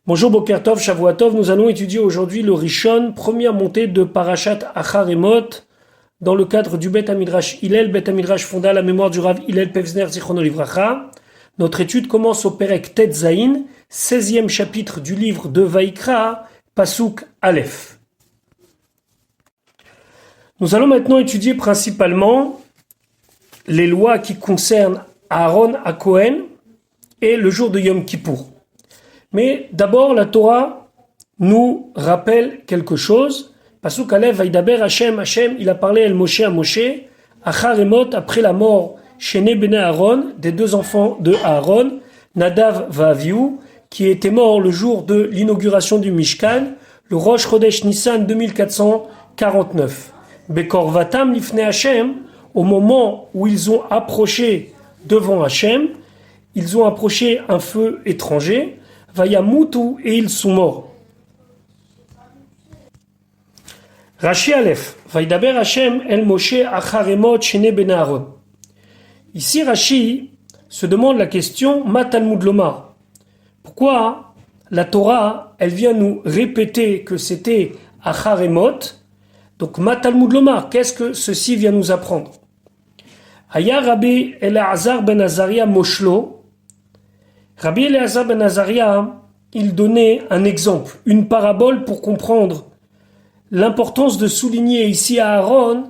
Bonjour Boker Tov, Shavua Tov. Nous allons étudier aujourd'hui le Rishon, première montée de Parashat Acharemot, dans le cadre du Bet Hamidrash Hillel. Bet Hamidrash fonda à la mémoire du Rav Hillel Pevzner Zichrono Livracha. Notre étude commence au Perek Tet Zayin, 16e chapitre du livre de Vaïkra, Pasuk Aleph. Nous allons maintenant étudier principalement les lois qui concernent Aaron à Cohen et le jour de Yom Kippour. Mais d'abord, la Torah nous rappelle quelque chose. Pasuk Aleph, Vaïdaber Hashem, il a parlé El Moshe à Moshe, Acharemot, après la mort Shene Bene Aaron, des deux enfants de Aaron, Nadav Va'avihu, qui était mort le jour de l'inauguration du Mishkan, le Rosh Chodesh Nissan 2449. Bekorvatam Lifne Hashem, au moment où ils ont approché devant Hashem, ils ont approché un feu étranger, Vayamutu, et ils sont morts. Rashi Aleph, Vaïdaber Hashem El Moshe Acharemot Shene Ben Aaron. Ici, Rashi se demande la question, Ma Talmud Lomar. Pourquoi la Torah, elle vient nous répéter que c'était Acharemot? Donc, Ma Talmud Lomar, qu'est-ce que ceci vient nous apprendre? Aya Rabbi Elazar ben Azaria Moshlo. Rabbi Elazar ben Azaria, il donnait un exemple, une parabole pour comprendre l'importance de souligner ici à Aaron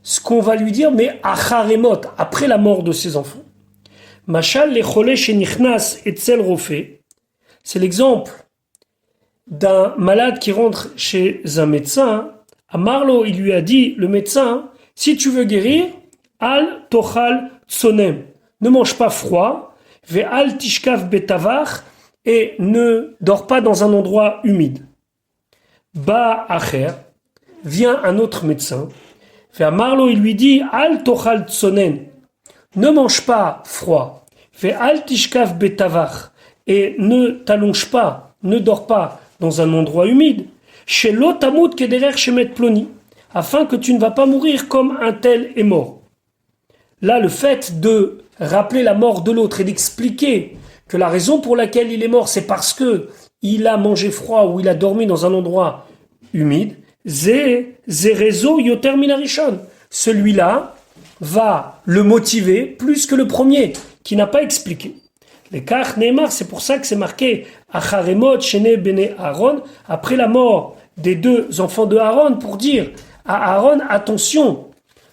ce qu'on va lui dire, mais Acharemot, après la mort de ses enfants. Machal lechole shenichnas etzel rofé, c'est l'exemple d'un malade qui rentre chez un médecin. À Marlo, il lui a dit, le médecin, si tu veux guérir, al tochal tsonem, ne mange pas froid, ve al tishkav betavach, et ne dors pas dans un endroit humide. Ba acher, vient un autre médecin, ve Marlo, il lui dit, al tochal tsonen, ne mange pas froid, ve al tishkav betavach, et ne t'allonge pas, ne dors pas dans un endroit humide, chez l'otamut kederer shemet ploni, afin que tu ne vas pas mourir comme un tel est mort. Là, le fait de rappeler la mort de l'autre et d'expliquer que la raison pour laquelle il est mort, c'est parce que il a mangé froid ou il a dormi dans un endroit humide, zerezo yoter minarishon. Celui-là va le motiver plus que le premier, qui n'a pas expliqué. Les kach neymar, c'est pour ça que c'est marqué Acharemot shene bene Aaron, après la mort des deux enfants de Aaron, pour dire à Aaron, attention,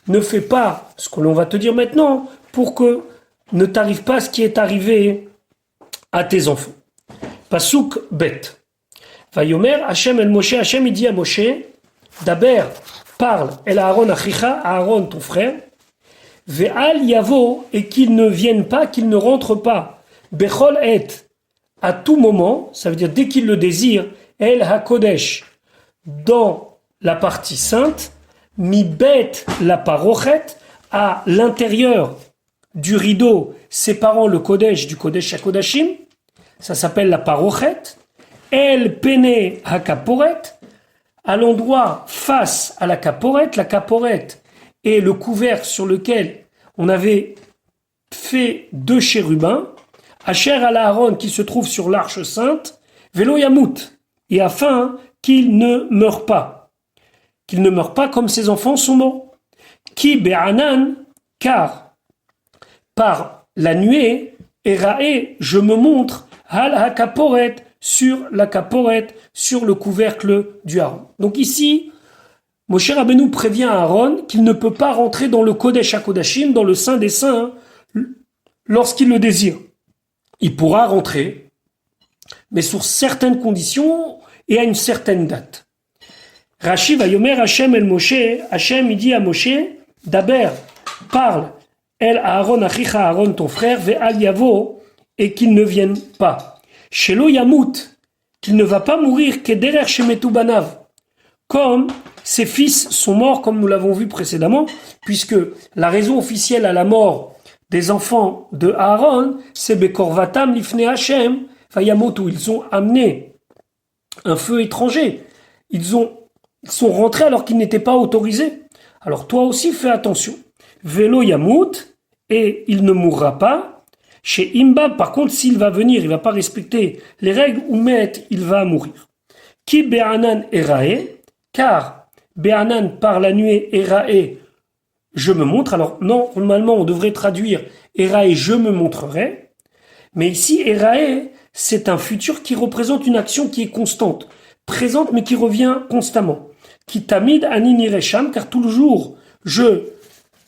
ne fais pas ce que l'on va te dire maintenant pour que ne t'arrive pas ce qui est arrivé à tes enfants. Pasuk bet. Vayomer Hashem el Moshe, Hashem il dit à Moshe, Daber, parle, el Aaron achicha, Aaron ton frère, ve'al yavo, et qu'il ne vienne pas, qu'il ne rentre pas, bechol et, à tout moment, ça veut dire dès qu'il le désire, el hakodesh, dans la partie sainte, mi bet la parochet, à l'intérieur du rideau séparant le kodesh du kodesh hakodashim, ça s'appelle la parochet, el pene hakaporet, à l'endroit face à la kaporet est le couvercle sur lequel on avait fait deux chérubins, Asher al Aaron qui se trouve sur l'arche sainte, velo yamut, et afin qu'il ne meure pas. Qu'il ne meure pas comme ses enfants sont morts. Ki be'anan, car par la nuée, erae, je me montre, hal hakaporet, sur la kaporet, sur le couvercle du Aaron. Donc ici, Moshe Rabbeinu prévient Aaron qu'il ne peut pas rentrer dans le Kodesh HaKodashim, dans le Saint des Saints, lorsqu'il le désire. Il pourra rentrer, mais sous certaines conditions et à une certaine date. Rashi va yomer Hashem el Moshe, Hashem il dit à Moshe, Daber, parle, el Aaron achicha, Aaron ton frère, ve'al yavo, et qu'il ne vienne pas. Shelo yamut, qu'il ne va pas mourir, kederer shemetu banav, comme ses fils sont morts, comme nous l'avons vu précédemment, puisque la raison officielle à la mort des enfants de Aaron, c'est bekorvatam lifne Hashem, vayamotu, ils ont amené un feu étranger, ils sont rentrés alors qu'ils n'étaient pas autorisés. Alors toi aussi fais attention. Velo yamut, et il ne mourra pas. Chez Imba, par contre, s'il va venir, il va pas respecter les règles, ou met, il va mourir. Ki be'anan erae, car be'anan par la nuée erae, je me montre. Alors non, normalement on devrait traduire erae, je me montrerai. Mais ici, erae, c'est un futur qui représente une action qui est constante, présente mais qui revient constamment. Qui tamid anini resham, car toujours je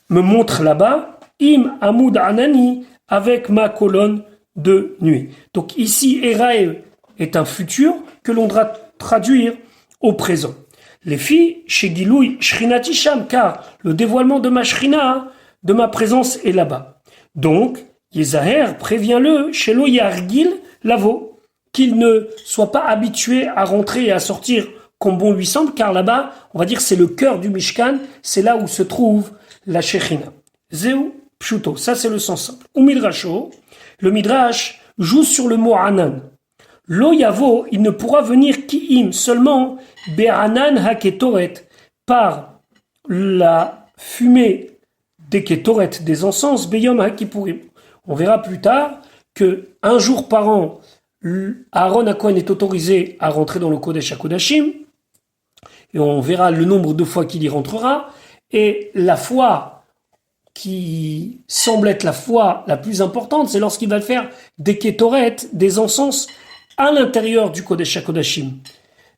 me montre là-bas, im amud anani, avec ma colonne de nuit. Donc ici, erae est un futur que l'on doit traduire au présent. Les filles, chez Giloui, Shrinati Sham, car le dévoilement de ma Shrina, de ma présence est là-bas. Donc, Yezaher, prévient-le, chez lo Yargil, Lavo, qu'il ne soit pas habitué à rentrer et à sortir comme bon lui semble, car là-bas, on va dire, c'est le cœur du Mishkan, c'est là où se trouve la Shechina. Zeu Pshuto, ça c'est le sens simple. Ou Midrasho, le Midrash joue sur le mot Anan. Lo Yavo, il ne pourra venir ki'im, seulement Be'anan haketoret, par la fumée des ketoret, des encens, Beyom hakipurim. On verra plus tard que un jour par an, Aaron HaKohen est autorisé à rentrer dans le Kodesh HaKodashim, et on verra le nombre de fois qu'il y rentrera, et la fois qui semble être la fois la plus importante, c'est lorsqu'il va faire des ketoret, des encens, à l'intérieur du Kodesh HaKodashim.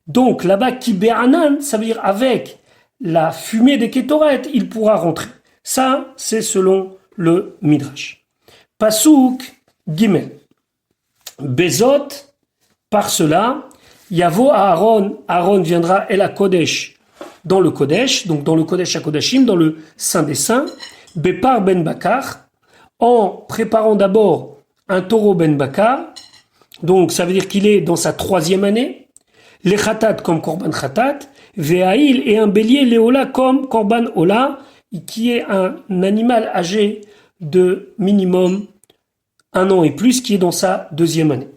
Donc là-bas, ki be'anan, ça veut dire avec la fumée des ketoret, il pourra rentrer. Ça, c'est selon le Midrash. Pasuk Gimel. Bezot, par cela, Yavo Aaron, Aaron viendra El HaKodesh, dans le Kodesh, donc dans le Kodesh HaKodashim, dans le Saint des Saints, Bepar ben Bakar, en préparant d'abord un taureau ben Bakar, donc ça veut dire qu'il est dans sa 3e année, les Khatat comme Korban Khatat, Ve'aïl et un bélier Léola comme Korban Ola, qui est un animal âgé de minimum 1 an et plus, qui est dans sa 2e année.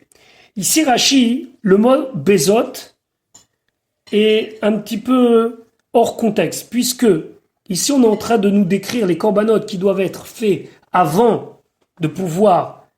Ici, Rashi, le mot Bezot est un petit peu hors contexte, puisque ici on est en train de nous décrire les corbanotes qui doivent être faits avant de pouvoir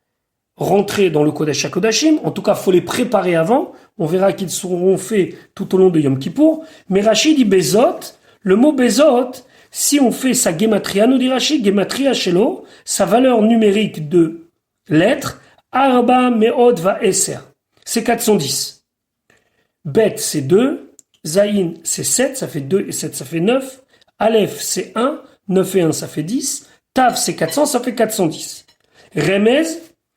rentrer dans le Kodesh HaKodashim. En tout cas, il faut les préparer avant. On verra qu'ils seront faits tout au long de Yom Kippour. Mais Rashi dit Bezot. Le mot Bezot, si on fait sa gematria, nous dit Rashi, gematria shelo, sa valeur numérique de lettres, Arba Meod va Eser. C'est 410. Bet, c'est 2. Zayin, c'est 7. Ça fait 2 et 7, ça fait 9. Aleph, c'est 1. 9 et 1, ça fait 10. Tav, c'est 400, ça fait 410. Remez,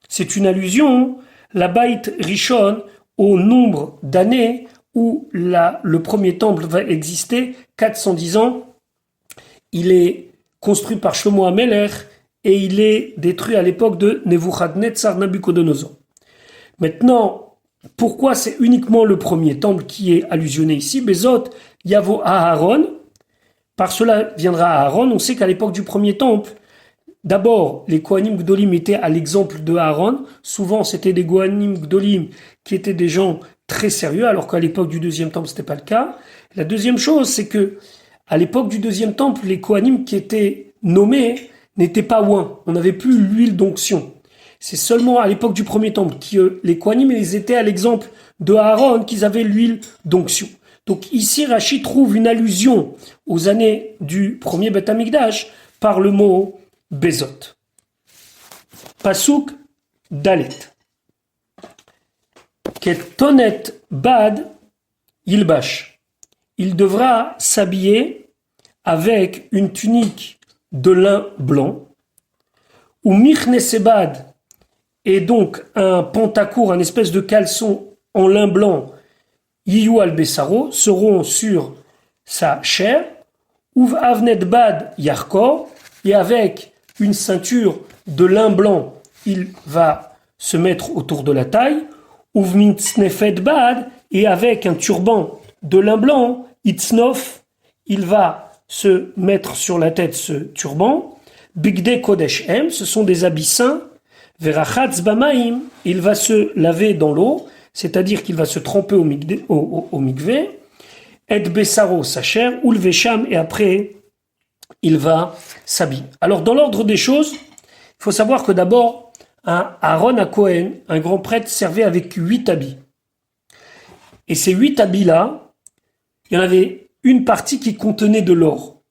c'est une allusion, la Bait Rishon, au nombre d'années où le premier temple va exister, 410 ans. Il est construit par Shlomo HaMelech et il est détruit à l'époque de Nebuchadnezzar Nabucodonosor. Maintenant, pourquoi c'est uniquement le premier temple qui est allusionné ici? Bezot, Yavo Aaron, par cela viendra Aaron. On sait qu'à l'époque du premier temple, d'abord, les Kohanim Gdolim étaient à l'exemple de Aaron. Souvent, c'était des Kohanim Gdolim qui étaient des gens très sérieux, alors qu'à l'époque du deuxième temple, c'était pas le cas. La deuxième chose, c'est que à l'époque du deuxième temple, les Kohanim qui étaient nommés n'étaient pas ouins. On n'avait plus l'huile d'onction. C'est seulement à l'époque du premier temple que les Kohanim, ils étaient à l'exemple de Aaron qu'ils avaient l'huile d'onction. Donc ici, Rashi trouve une allusion aux années du premier Beth Amikdash par le mot Bezot. Pasuk Dalet. Ketonet Bad Yilbash. Il devra s'habiller avec une tunique de lin blanc. Ou Michnesebad, et donc un pantacourt, un espèce de caleçon en lin blanc, Yiyu al-Bessaro, seront sur sa chair. Uv Avnet Bad Yarkor, et avec une ceinture de lin blanc, il va se mettre autour de la taille. Uv Mitznefet Bad, et avec un turban de lin blanc, Itznof, il va se mettre sur la tête ce turban. Bigde Kodesh M, ce sont des habits saints. Verachatz Bamaim, il va se laver dans l'eau, c'est-à-dire qu'il va se tremper au mikvé. Et Bessaro, sa chair, ou le Vesham, et après, il va s'habiller. Alors, dans l'ordre des choses, il faut savoir que d'abord, Aaron à Cohen, un grand prêtre, servait avec 8 habits. Et ces 8 habits-là, il y en avait une partie qui contenait de l'or.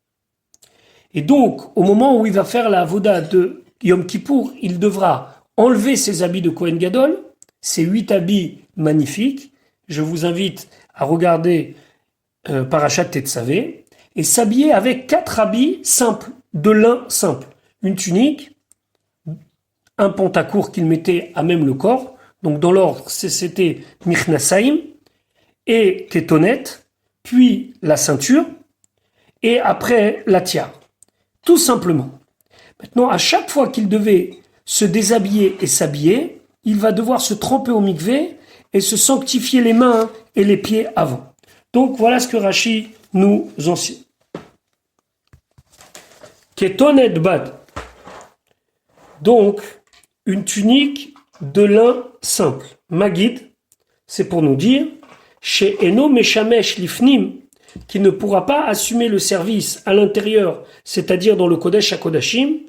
Et donc, au moment où il va faire la avoda de Yom Kippour, il devra enlever ses habits de Kohen Gadol, ces 8 habits magnifiques. Je vous invite à regarder Parashat Tetzavé, et s'habiller avec 4 habits simples, de lin simple. Une tunique, un pantacourt qu'il mettait à même le corps, donc dans l'ordre c'était Michnasaim, et Ketonet, puis la ceinture, et après la tiare. Tout simplement. Maintenant, à chaque fois qu'il devait se déshabiller et s'habiller, il va devoir se tremper au mikvé et se sanctifier les mains et les pieds avant. Donc voilà ce que Rashi nous enseigne. Ketonet bad. Donc, une tunique de lin simple. Magid, c'est pour nous dire, chez Eno Meshamesh Lifnim, qui ne pourra pas assumer le service à l'intérieur, c'est-à-dire dans le Kodesh HaKodashim,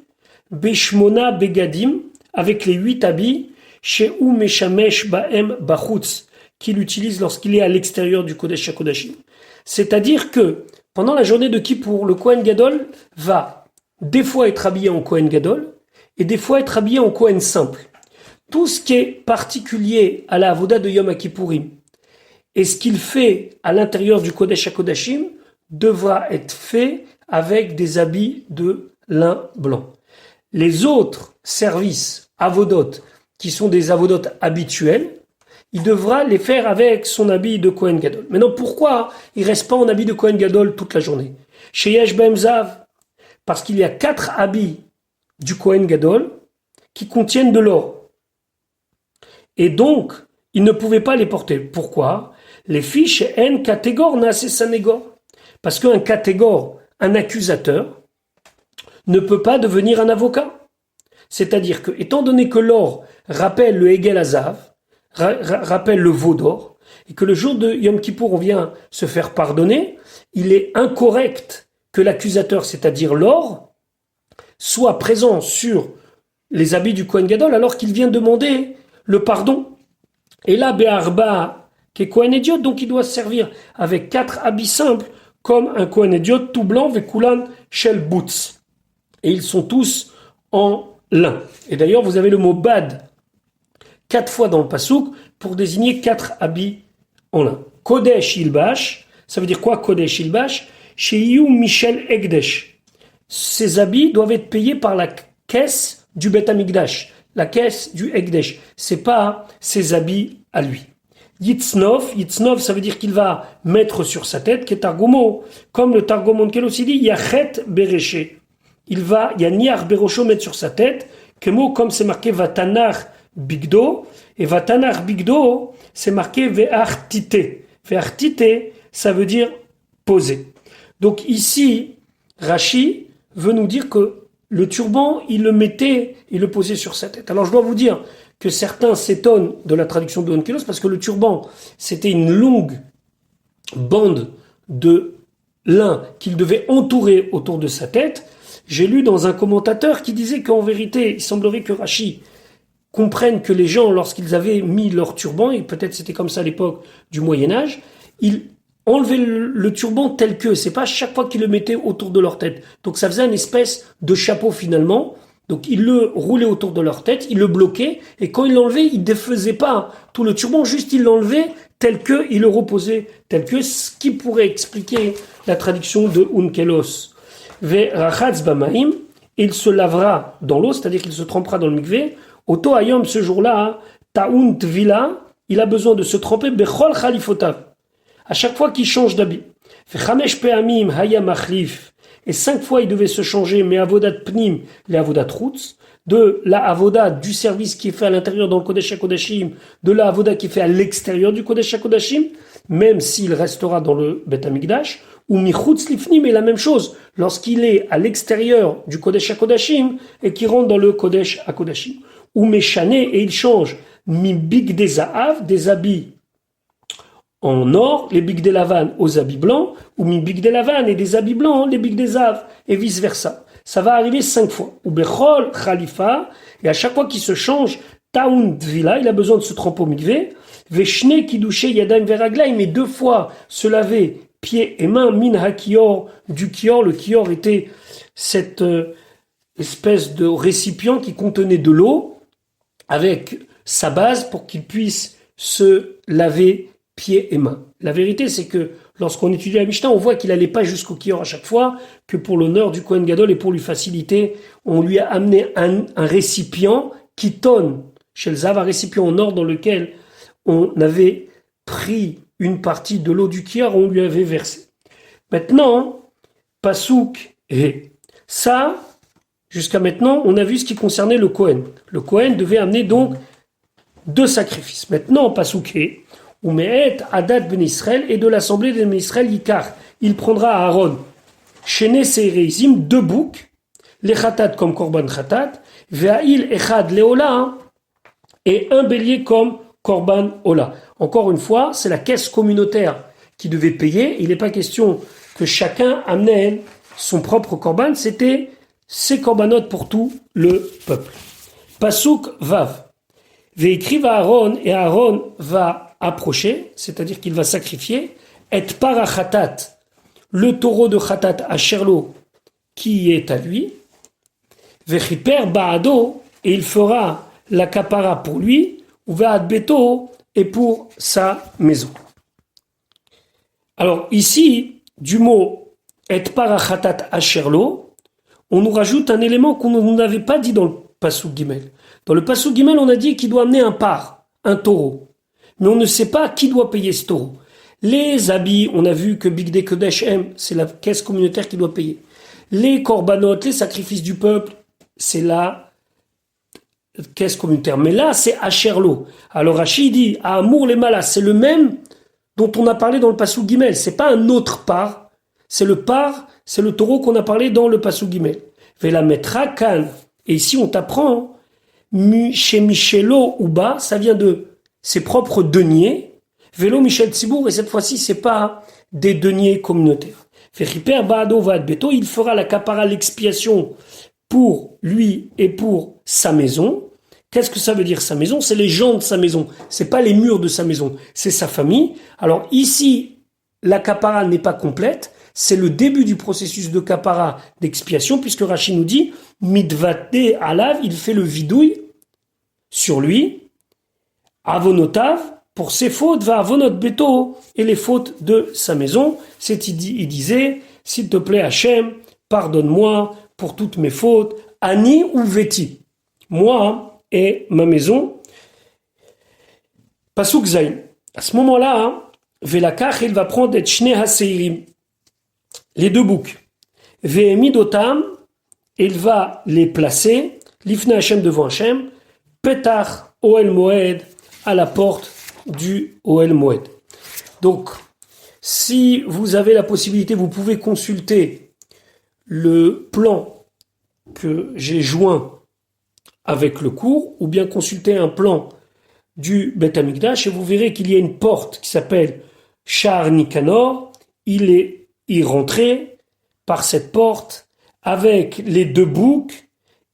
Beshmona Begadim, avec les 8 habits, chez Ou Meshamesh Baem Bachutz, qu'il utilise lorsqu'il est à l'extérieur du Kodesh HaKodashim. C'est-à-dire que, pendant la journée de Kippour, le Kohen Gadol va des fois être habillé en Kohen Gadol, et des fois être habillé en Kohen simple. Tout ce qui est particulier à la Avoda de Yom Kippourim, et ce qu'il fait à l'intérieur du Kodesh HaKodashim devra être fait avec des habits de lin blanc. Les autres services, avodot, qui sont des avodot habituels, il devra les faire avec son habit de Kohen Gadol. Maintenant, pourquoi il ne reste pas en habit de Kohen Gadol toute la journée? Chez Yesh B'em Zav, parce qu'il y a 4 habits du Kohen Gadol qui contiennent de l'or. Et donc, il ne pouvait pas les porter. Pourquoi? Les fiches en catégore n'a ses sanégor. Parce qu'un catégore, un accusateur, ne peut pas devenir un avocat. C'est-à-dire que, étant donné que l'or rappelle le Hegel Hazav, rappelle le veau d'or, et que le jour de Yom Kippour, on vient se faire pardonner, il est incorrect que l'accusateur, c'est-à-dire l'or, soit présent sur les habits du Kohen Gadol alors qu'il vient demander le pardon. Et là, Be'arba, qui est Kohen Idiot, donc il doit se servir avec 4 habits simples, comme un Kohen Idiot tout blanc, Vekulan Shel Boots. Et ils sont tous en lin. Et d'ailleurs, vous avez le mot bad 4 fois dans le pasouk pour désigner 4 habits en lin. Kodesh Ilbash, ça veut dire quoi Kodesh Ilbash? Sheiyu Michel Egdesh. Ces habits doivent être payés par la caisse du Bet Amikdash, la caisse du Egdesh. C'est pas ses habits à lui. Yitznov, ça veut dire qu'il va mettre sur sa tête, qui est Targomo, comme le Targomon Kel aussi dit, Yachet Bereché. Il va, Yaniar Berosho mettre sur sa tête, comme c'est marqué Vatanar Bigdo, et Vatanar Bigdo, c'est marqué Ve'artite. Ve'artite, ça veut dire poser. Donc ici, Rashi veut nous dire que le turban, il le mettait, il le posait sur sa tête. Alors je dois vous dire que certains s'étonnent de la traduction de Onkelos parce que le turban, c'était une longue bande de lin qu'il devait entourer autour de sa tête. J'ai lu dans un commentateur qui disait qu'en vérité, il semblerait que Rashi comprenne que les gens, lorsqu'ils avaient mis leur turban, et peut-être c'était comme ça à l'époque du Moyen-Âge, ils enlevaient le turban tel que, c'est pas chaque fois qu'ils le mettaient autour de leur tête. Donc ça faisait une espèce de chapeau finalement. Donc ils le roulaient autour de leur tête, ils le bloquaient, et quand ils l'enlevaient, ils ne défaisaient pas tout le turban, juste ils l'enlevaient tel que, ils le reposaient tel que, ce qui pourrait expliquer la traduction de Unkelos. Ve'rachatz bamaim, il se lavera dans l'eau, c'est-à-dire qu'il se trempera dans le mikvé. Oto ayom, ce jour-là, ta'un tvila, il a besoin de se tremper bechol khalifotav. À chaque fois qu'il change d'habit. Ve'chamesh pe'amim haya machlif. Et 5 fois, il devait se changer, mais avodat pnim, les avodat roots, de la avoda du service qui est fait à l'intérieur dans le Kodesh HaKodashim, de la avoda qui est fait à l'extérieur du Kodesh HaKodashim, même s'il restera dans le Bet HaMikdash, ou michutz lifnim est la même chose, lorsqu'il est à l'extérieur du Kodesh HaKodashim et qu'il rentre dans le Kodesh HaKodashim. Ou méchané, et il change, mi big des zaav, des habits en or, les bigs des lavanes aux habits blancs, ou mi big des lavanes et des habits blancs, les bigs des av, et vice versa. Ça va arriver 5 fois. Ou bechol khalifa, et à chaque fois qu'il se change, taoun tvila, il a besoin de se tremper au mikvé. Veshne kidouché yadam veraglaim, mais 2 fois se laver pieds et mains, min hakior, du kior. Le kior était cette espèce de récipient qui contenait de l'eau avec sa base pour qu'il puisse se laver pieds et mains. La vérité, c'est que lorsqu'on étudie la Mishnah, on voit qu'il n'allait pas jusqu'au kior à chaque fois, que pour l'honneur du Kohen Gadol et pour lui faciliter, on lui a amené un récipient qui tonne chez le Zav, un récipient en or dans lequel on avait pris une partie de l'eau du kior, on lui avait versé. Maintenant, Pasouk et ça, jusqu'à maintenant, on a vu ce qui concernait le Kohen. Le Kohen devait amener donc 2 sacrifices. Maintenant, Pasouké, ou Me'et Adat Ben Israël et de l'assemblée de Ben Israël Yikar. Il prendra à Aaron, Shene Seireizim, 2 boucs, les Khatat comme Korban Khatat, Ve'ail Echad Leola, et un bélier comme Korban Ola. Encore une fois, c'est la caisse communautaire qui devait payer. Il n'est pas question que chacun amenait son propre Korban, c'était ses Korbanot pour tout le peuple. Pasouk Vav. Ve'écrive à Aaron, et Aaron va approcher, c'est-à-dire qu'il va sacrifier, et parachatat, le taureau de Khatat à Sherlo, qui est à lui, Vechiper Baado, et il fera la kapara pour lui, ou Ve'ad Beto, et pour sa maison. Alors ici, du mot et parachatat à Sherlo, on nous rajoute un élément qu'on n'avait pas dit dans le Passouk Gimel. Dans le Passouk Gimel, on a dit qu'il doit amener un taureau. Mais on ne sait pas qui doit payer ce taureau. Les habits, on a vu que Bigdei Kodesh M, c'est la caisse communautaire qui doit payer. Les korbanot, les sacrifices du peuple, c'est la caisse communautaire. Mais là, c'est Asherlo. Alors Rachid dit, à Amour les Malas, c'est le même dont on a parlé dans le Passouk Gimel. C'est pas un autre par, c'est le taureau qu'on a parlé dans le Passouk Gimel. Vela metra kan. Et ici, on t'apprend, chez Michelo Uba, ça vient de ses propres deniers. Vélo Michel Tzibour, et cette fois-ci, c'est pas des deniers communautaires. Fechiper Baado Vad Beto, il fera la kapara, l'expiation pour lui et pour sa maison. Qu'est-ce que ça veut dire sa maison? C'est les gens de sa maison. C'est pas les murs de sa maison. C'est sa famille. Alors ici, la kapara n'est pas complète. C'est le début du processus de kapara d'expiation, puisque Rashi nous dit, mitvate alav, il fait le vidouille sur lui, avonotav, pour ses fautes, va avonot beto, et les fautes de sa maison. Il disait, s'il te plaît Hachem, pardonne-moi pour toutes mes fautes, ani ou veti, moi et ma maison. Pasuk Zayn. À ce moment-là, Velakach, il va prendre et Shne Haseirim, les 2 boucs. Ve'emidotam, il va les placer, l'ifne Hachem devant Hachem, Petach Oel Moed, à la porte du Oel Moed. Donc, si vous avez la possibilité, vous pouvez consulter le plan que j'ai joint avec le cours, ou bien consulter un plan du Beth Amikdash, et vous verrez qu'il y a une porte qui s'appelle Shar Nikanor. Il est y rentré par cette porte avec les 2 boucs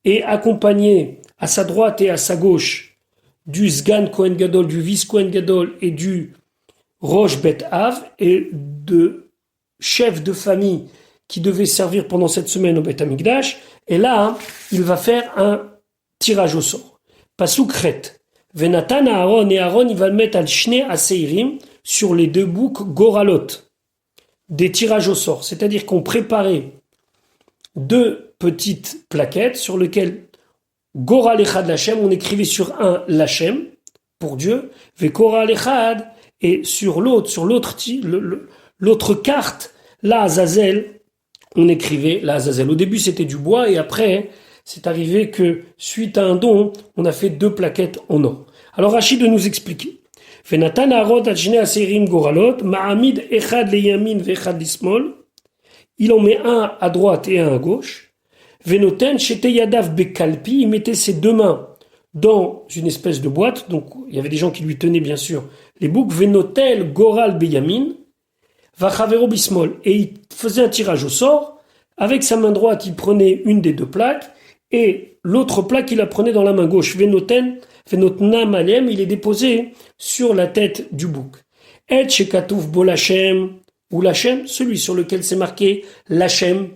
et accompagné à sa droite et à sa gauche du Sgan Kohen Gadol, du Vice Kohen Gadol et du Rosh Bet Av, et de chefs de famille qui devaient servir pendant cette semaine au Beth Amikdash. Et là, il va faire un tirage au sort. Pasuk Chet. Venatan à Aaron, et Aaron, il va le mettre al Shne Aseirim sur les 2 boucs Goralot. Des tirages au sort. C'est-à-dire qu'on préparait 2 petites plaquettes sur lesquelles Goral Echad Lachem, on écrivait sur un Lachem, pour Dieu, Vekoral Echad, et sur l'autre carte, la Azazel, on écrivait la Azazel. Au début, c'était du bois, et après, c'est arrivé que, suite à un don, on a fait 2 plaquettes en or. Alors, Rachid de nous expliquer. Venatan Aaron Adjne Aseirim Goralot, Ma'amid Echad le Yamin Vechad l'Ismol, il en met un à droite et un à gauche. Venoten Shete Yadav Bekalpi, il mettait ses 2 mains dans une espèce de boîte, donc il y avait des gens qui lui tenaient bien sûr les boucs. Venotel Goral Beyamin, Vachavero Bismol, et il faisait un tirage au sort. Avec sa main droite, il prenait une des deux plaques, et l'autre plaque, il la prenait dans la main gauche. Venotnam alem, il est déposé sur la tête du bouc. Et shekatouf bo lachem, ou lachem, celui sur lequel c'est marqué lachem.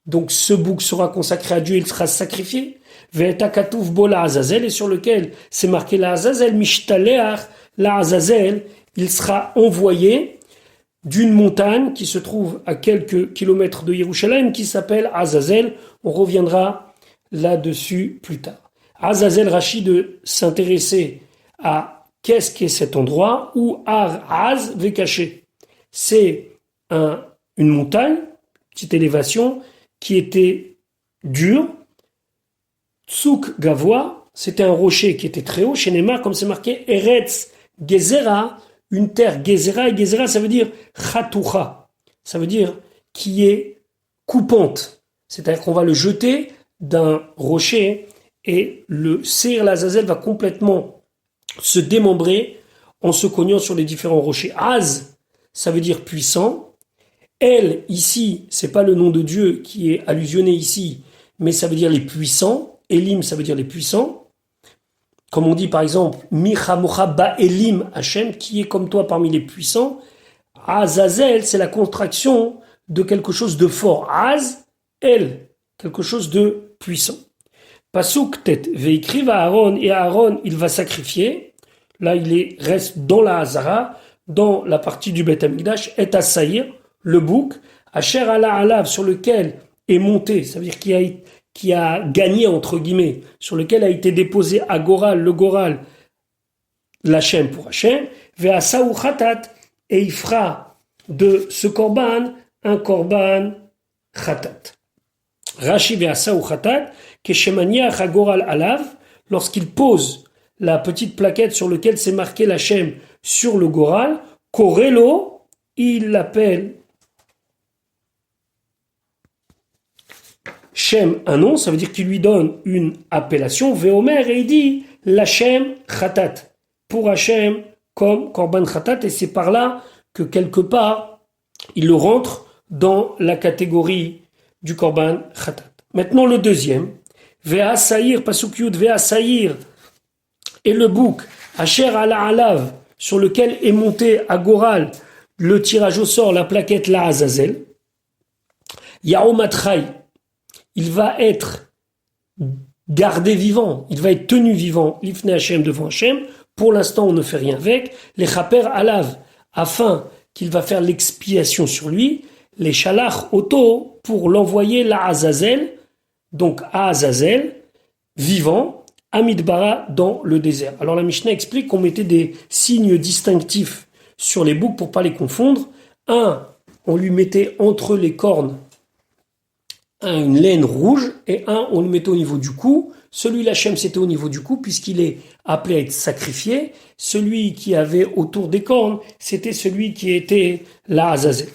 Donc ce bouc sera consacré à Dieu, il sera sacrifié. Ve'eta katouf bo la azazel, et sur lequel c'est marqué la azazel, mishtaleach, la azazel, il sera envoyé d'une montagne qui se trouve à quelques kilomètres de Yerushalayim, qui s'appelle Azazel. On reviendra là-dessus plus tard. Azazel, Rashi de s'intéresser à qu'est-ce qu'est cet endroit où Ar Az Vekaché. C'est une montagne, petite élévation, qui était dure. Tsuk Gavoa, c'était un rocher qui était très haut. Chez Neymar, comme c'est marqué, Eretz Gezera, une terre Gezera, et Gezera ça veut dire Chatoucha, ça veut dire qui est coupante, c'est-à-dire qu'on va le jeter d'un rocher et le Seir l'Azazel va complètement se démembrer en se cognant sur les différents rochers. Az, ça veut dire puissant. El, ici, c'est pas le nom de Dieu qui est allusionné ici, mais ça veut dire les puissants. Elim, ça veut dire les puissants. Comme on dit par exemple, Michamocha ba Elim Hachem, qui est comme toi parmi les puissants. Azazel, c'est la contraction de quelque chose de fort. Az, El, quelque chose de puissant. Pasuk tet, veikriv Aaron, et Aaron, il va sacrifier. Là, reste dans la Hazara, dans la partie du Beth Amikdash, et Asaïr, le bouc, Asher ala alav, sur lequel est monté, ça veut dire qui a gagné, entre guillemets, sur lequel a été déposé à Goral, le Goral, l'Hachem pour Hachem, Vea Saou Khatat, et il fera de ce korban un korban Khatat. Rashi Vea Saou Khatat, Keshemaniach Goral Alav, lorsqu'il pose la petite plaquette sur laquelle c'est marqué l'Hachem sur le Goral, Korelo, il l'appelle Shem, un nom, ça veut dire qu'il lui donne une appellation, Veomer, et il dit l'Hachem Khatat, pour Hachem comme Korban Khatat, et c'est par là que quelque part, il le rentre dans la catégorie du Korban Khatat. Maintenant le deuxième, Vea Saïr, Pasuk Yud, Vea Saïr, et le bouc, Asher ala alav, sur lequel est monté à Goral le tirage au sort, la plaquette la Azazel, Yaomatrai, il va être gardé vivant, il va être tenu vivant, l'ifne Hachem devant Hachem. Pour l'instant, on ne fait rien avec. Les chaper alav, afin qu'il va faire l'expiation sur lui. Les shalach auto, pour l'envoyer la Azazel, donc à Azazel, vivant, à Midbara, dans le désert. Alors la Mishnah explique qu'on mettait des signes distinctifs sur les boucs pour ne pas les confondre. Un, on lui mettait entre les cornes une laine rouge, et un, on le mettait au niveau du cou. Celui l'Hachem, c'était au niveau du cou, puisqu'il est appelé à être sacrifié. Celui qui avait autour des cornes, c'était celui qui était la Azazel.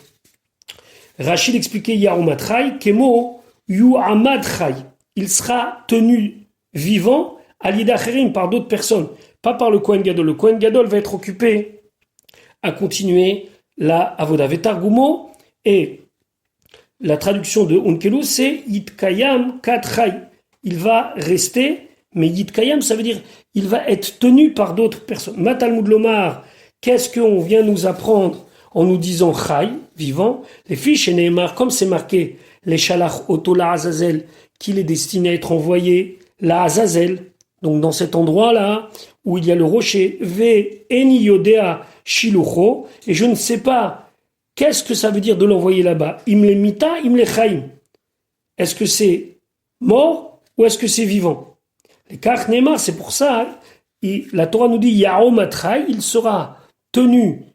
Rachid expliquait Yahumatrai, Kemo Yuhamadrai. Il sera tenu vivant à l'Idacherim par d'autres personnes, pas par le Kohen Gadol. Le Kohen Gadol va être occupé à continuer la Avoda Vetargumo, et la traduction de Onkelou, c'est Yitkayam Katrai. Il va rester, mais Yitkayam, ça veut dire il va être tenu par d'autres personnes. Matalmud Lomar, qu'est-ce qu'on vient nous apprendre en nous disant Chai, vivant? Les fiches et Neymar, comme c'est marqué, les Shalach Oto la Azazel, qu'il est destiné à être envoyé, la Azazel, donc dans cet endroit-là, où il y a le rocher, Ve Eni Yodea Shilucho, et je ne sais pas. Qu'est-ce que ça veut dire de l'envoyer là-bas? Imle mita, imle chaim. Est-ce que c'est mort ou est-ce que c'est vivant? Les kach neymar, c'est pour ça, la Torah nous dit Yaomatrai, il sera tenu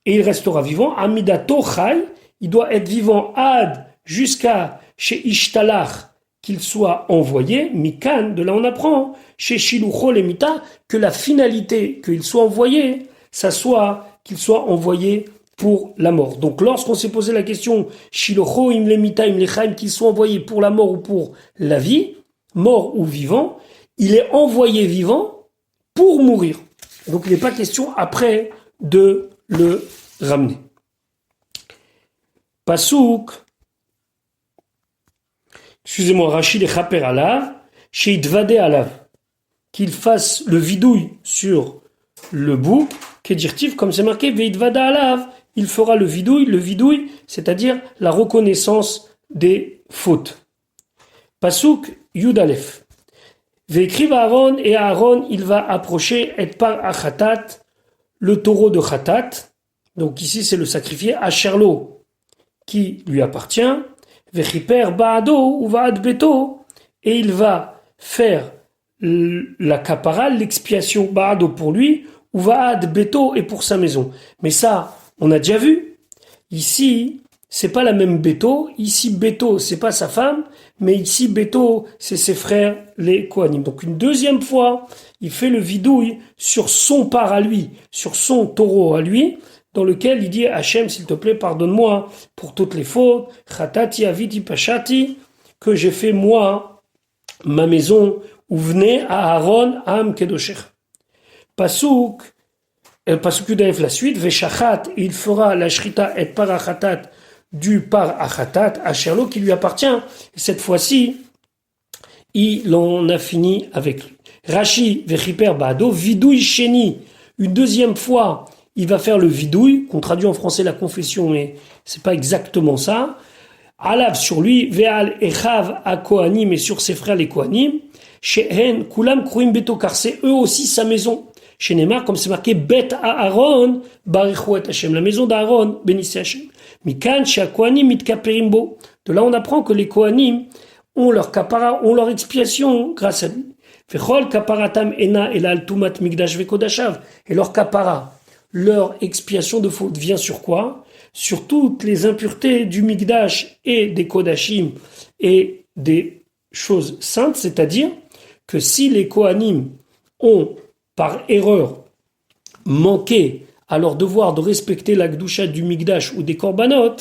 et il restera vivant. Amidato chai, il doit être vivant ad jusqu'à chez Ishtalach, qu'il soit envoyé. Mikan, de là on apprend, chez Shilucho le mita, que la finalité qu'il soit envoyé, ça soit qu'il soit envoyé pour la mort. Donc lorsqu'on s'est posé la question Shilocho im lemita im lechaim, qu'ils soient envoyés pour la mort ou pour la vie, mort ou vivant, il est envoyé vivant pour mourir. Donc il n'est pas question après de le ramener. Pasuk excusez-moi, Rachid et Chaper alav, chez Idvade alav, qu'il fasse le vidouille sur le bout, qu'est-dirtif, comme c'est marqué, Veidvada alav, il fera le vidouille, c'est-à-dire la reconnaissance des fautes. Pasuk Yud Aleph. Ve'ekriv Aaron, et Aaron, il va approcher, et par Achatat, le taureau de Khatat. Donc ici, c'est le sacrifié Asherlo, qui lui appartient. Vechiper Baado, ou Vaad Beto, et il va faire la kapara, l'expiation Baado pour lui, ou Vaad Beto, et pour sa maison. Mais ça, on a déjà vu. Ici, c'est pas la même Beto. Ici, Beto, c'est pas sa femme, mais ici, Beto, c'est ses frères, les Kohanim. Donc, une deuxième fois, il fait le vidouille sur son par à lui, sur son taureau à lui, dans lequel il dit, Hachem, s'il te plaît, pardonne-moi pour toutes les fautes, Chatati aviti pashati, que j'ai fait moi, ma maison, où venait à Aaron, Am Kedoshech. Pasuk Yudalef, la suite, Veshachat, il fera la shrita et parachatat du par achatat à Sherlo qui lui appartient. Et cette fois-ci, il en a fini avec lui. Rashi Vechiper Bado, vidouille sheni. Une deuxième fois, il va faire le vidouille, qu'on traduit en français la confession, mais c'est pas exactement ça. Alav sur lui, Veal Echav a Kohanim, et sur ses frères les Kohanim. Shehen Kulam Kruim Beto, car c'est eux aussi sa maison. Chez Neymar, comme c'est marqué, Bet Aaron, Barichu et Hashem, la maison d'Aaron, bénissez Hashem. Mikan, chez Kohanim, Mitkaperimbo. De là, on apprend que les Kohanim ont leur kapara, ont leur expiation grâce à lui. Vechol kaparatam ena elal tumat migdash vekodashav. Et leur kapara, leur expiation de faute vient sur quoi? Sur toutes les impuretés du migdash et des kodashim et des choses saintes, c'est-à-dire que si les Kohanim ont par erreur manqué à leur devoir de respecter la Gdusha du Migdash ou des Korbanot,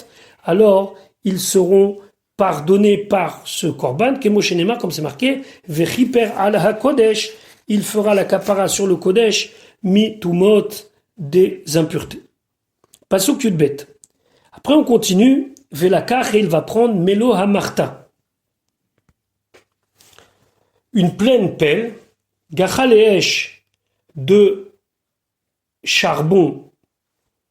alors ils seront pardonnés par ce Korban, Kemoshe Neymar, comme c'est marqué, Vechiper al HaKodesh, il fera la kapara sur le Kodesh, mi tumot des impuretés. Pasuk Yudbet. Après on continue, Velakach, et il va prendre Melo Hamarta. Une pleine pelle, Gachal Eesh, de charbon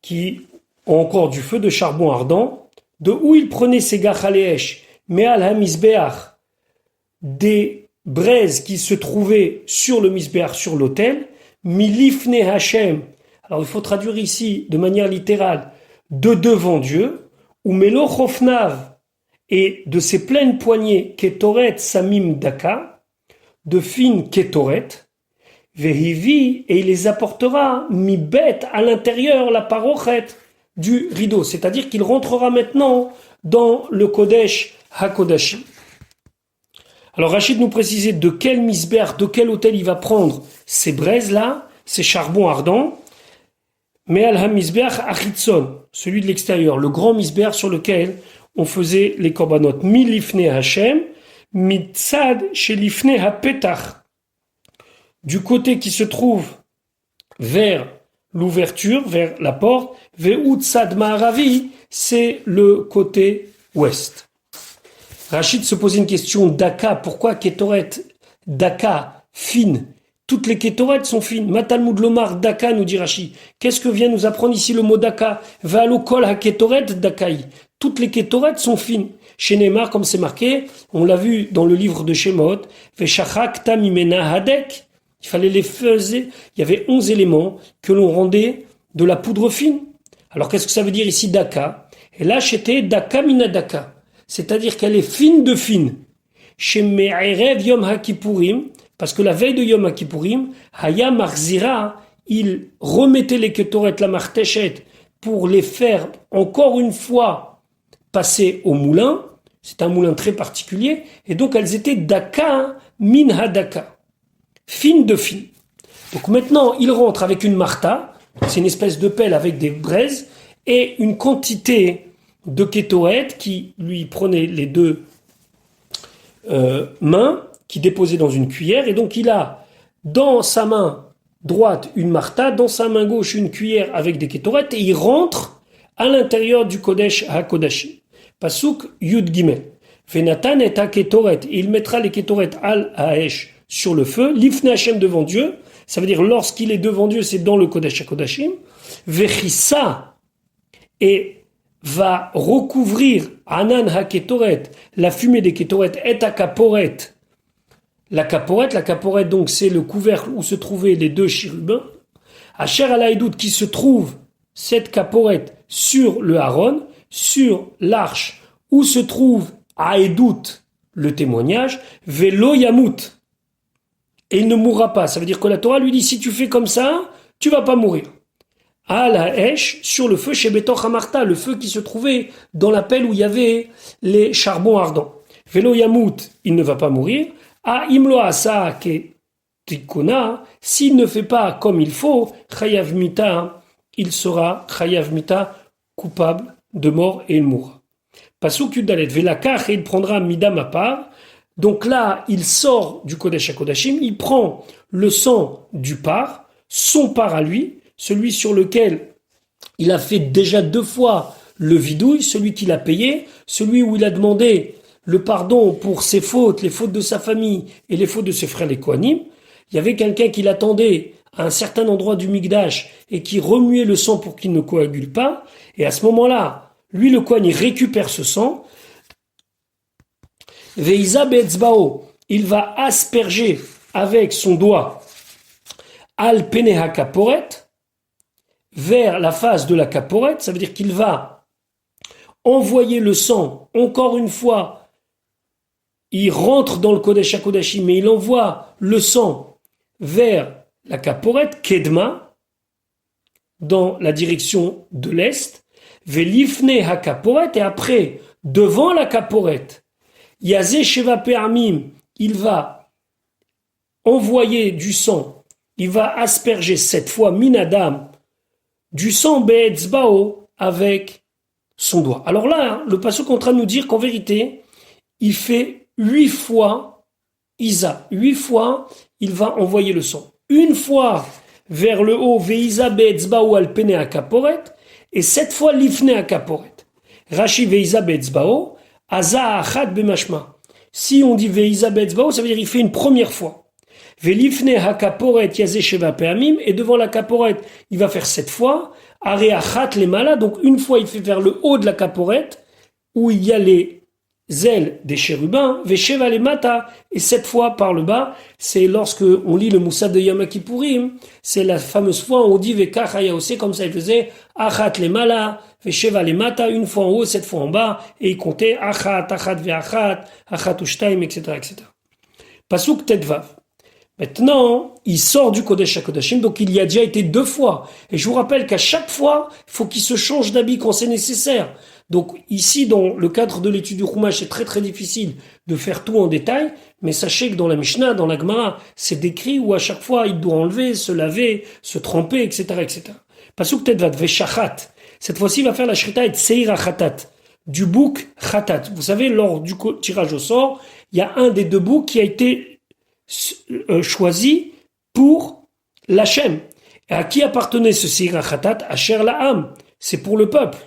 qui ont encore du feu de charbon ardent, de où il prenait ses gachaléesh, me'al ha-misbeach, des braises qui se trouvaient sur le misbeach, sur l'autel, milifne Hashem. Alors il faut traduire ici de manière littérale, de devant Dieu, ou melo chofnav, et de ses pleines poignées, ketoret samim daka, de fines ketoret, Vehivi, et il les apportera mi-bet à l'intérieur la parochet du rideau. C'est-à-dire qu'il rentrera maintenant dans le Kodesh HaKodashim. Alors Rachid nous précisait de quel misber, de quel autel il va prendre ces braises-là, ces charbons ardents. Mais al-ha-misber achitzon, celui de l'extérieur, le grand misber sur lequel on faisait les korbanot. Mi-lifne Hashem, mi-tzad chez lifne ha-petach. Du côté qui se trouve vers l'ouverture, vers la porte, Ve'utzad Ma'aravi, c'est le côté ouest. Rachid se posait une question d'Aka, pourquoi Ketoret d'Aka, fine? Toutes les Ketoret sont fines. Matalmud Lomar d'Aka, nous dit Rachid. Qu'est-ce que vient nous apprendre ici le mot d'Aka? Ve'alo kol ha-Ketoret d'Akai. Toutes les Ketoret sont fines. Chez Neymar, comme c'est marqué, on l'a vu dans le livre de Shemot, Ve'shachakta mimena hadek. Il fallait les faiser. Il y avait 11 éléments que l'on rendait de la poudre fine. Alors qu'est-ce que ça veut dire ici daka? Et là, c'était daka mina daka. C'est-à-dire qu'elle est fine de fine. Chez Me'erev Yom HaKippurim, parce que la veille de Yom HaKippurim, Haya Marzira, il remettait les ketoret la martechet pour les faire encore une fois passer au moulin. C'est un moulin très particulier. Et donc elles étaient daka min hadaka. Fine de fine. Donc maintenant, il rentre avec une marta, c'est une espèce de pelle avec des braises, et une quantité de kétoret qui lui prenait les deux mains, qui déposait dans une cuillère, et donc il a dans sa main droite une marta, dans sa main gauche une cuillère avec des kétoret, et il rentre à l'intérieur du Kodesh HaKodashim. Pasuk Yud Gimel. Venatan et Ketoret. Il mettra les Ketoret al Haesh sur le feu. L'Ifne Hashem devant Dieu. Ça veut dire lorsqu'il est devant Dieu, c'est dans le Kodesh HaKodashim. Vechissa. Et va recouvrir Anan HaKetoret, la fumée des Ketoret, et Kaporet. La caporette donc c'est le couvercle où se trouvaient les deux chérubins. Asher Alaïdout qui se trouve cette caporette sur le Haron, sur l'arche où se trouve Aedout, le témoignage, Velo Yamut. Et il ne mourra pas. Ça veut dire que la Torah lui dit si tu fais comme ça, tu vas pas mourir. À la Hesh, sur le feu chez Betoch Hamarta, le feu qui se trouvait dans la pelle où il y avait les charbons ardents. Velo Yamut, il ne va pas mourir. A Imlo Asa ke Tikuna, s'il ne fait pas comme il faut, Chayav Mita, il sera Chayav Mita coupable de mort et il mourra. Pasuk Yudalet Velakach et il prendra Midam à part. Donc là, il sort du Kodesh HaKodashim, il prend le sang du par, son par à lui, celui sur lequel il a fait déjà 2 fois le vidouille, celui qu'il a payé, celui où il a demandé le pardon pour ses fautes, les fautes de sa famille et les fautes de ses frères les Kohanim. Il y avait quelqu'un qui l'attendait à un certain endroit du Mikdash et qui remuait le sang pour qu'il ne coagule pas. Et à ce moment-là, lui le Kohen, il récupère ce sang. Veiza be'etzbao, il va asperger avec son doigt al peneha kaporet, vers la face de la caporette, ça veut dire qu'il va envoyer le sang, encore une fois, il rentre dans le Kodesh HaKodashim, mais il envoie le sang vers la caporette, Kedma, dans la direction de l'Est, Velifne HaKaporet, et après, devant la caporette, Yazé Sheva Pe'amim, il va envoyer du sang, il va asperger 7 fois Minadam, du sang Be'etzbao avec son doigt. Alors là, le pasuk est en train de nous dire qu'en vérité, il fait 8 fois Isa. 8 fois, il va envoyer le sang. Une fois vers le haut, Ve'iza Be'etzbao al pene akaporet, et 7 fois l'ifne akaporet. Rashi Ve'iza Be'etzbao, Aza achat bemashma. Si on dit Ve'iza Be'etzbao, ça veut dire il fait une première fois. Velifne hakaporet yazé sheva pe'amim, et devant la caporette, il va faire 7 fois. Areachat les malas, donc une fois il fait vers le haut de la caporette, où il y a les ailes des chérubins, vesheva les mata, et 7 fois par le bas, c'est lorsque on lit le Moussa de Yom Kippourim, c'est la fameuse fois où on dit vekach hayaosé, comme ça il faisait, achat les malas, vesheva les mata, une fois en haut, 7 fois en bas, et il comptait achat, achat ve'achat, achat ushtaim, etc., etc. Pasuk tetvav. Maintenant, il sort du Kodesh HaKodashim, donc il y a déjà été 2 fois. Et je vous rappelle qu'à chaque fois, il faut qu'il se change d'habit quand c'est nécessaire. Donc ici, dans le cadre de l'étude du Chumash, c'est très très difficile de faire tout en détail, mais sachez que dans la Mishnah, dans la Gemara, c'est décrit où à chaque fois, il doit enlever, se laver, se tremper, etc., etc. Pasuk Tetvat, Veshachat. Cette fois-ci, il va faire la Shrita et Tseir Achatat, du bouc Chatat. Vous savez, lors du tirage au sort, il y a un des 2 boucs qui a été choisi pour l'Hachem. Et à qui appartenait ce Seir Achatat? Asher La'am. C'est pour le peuple.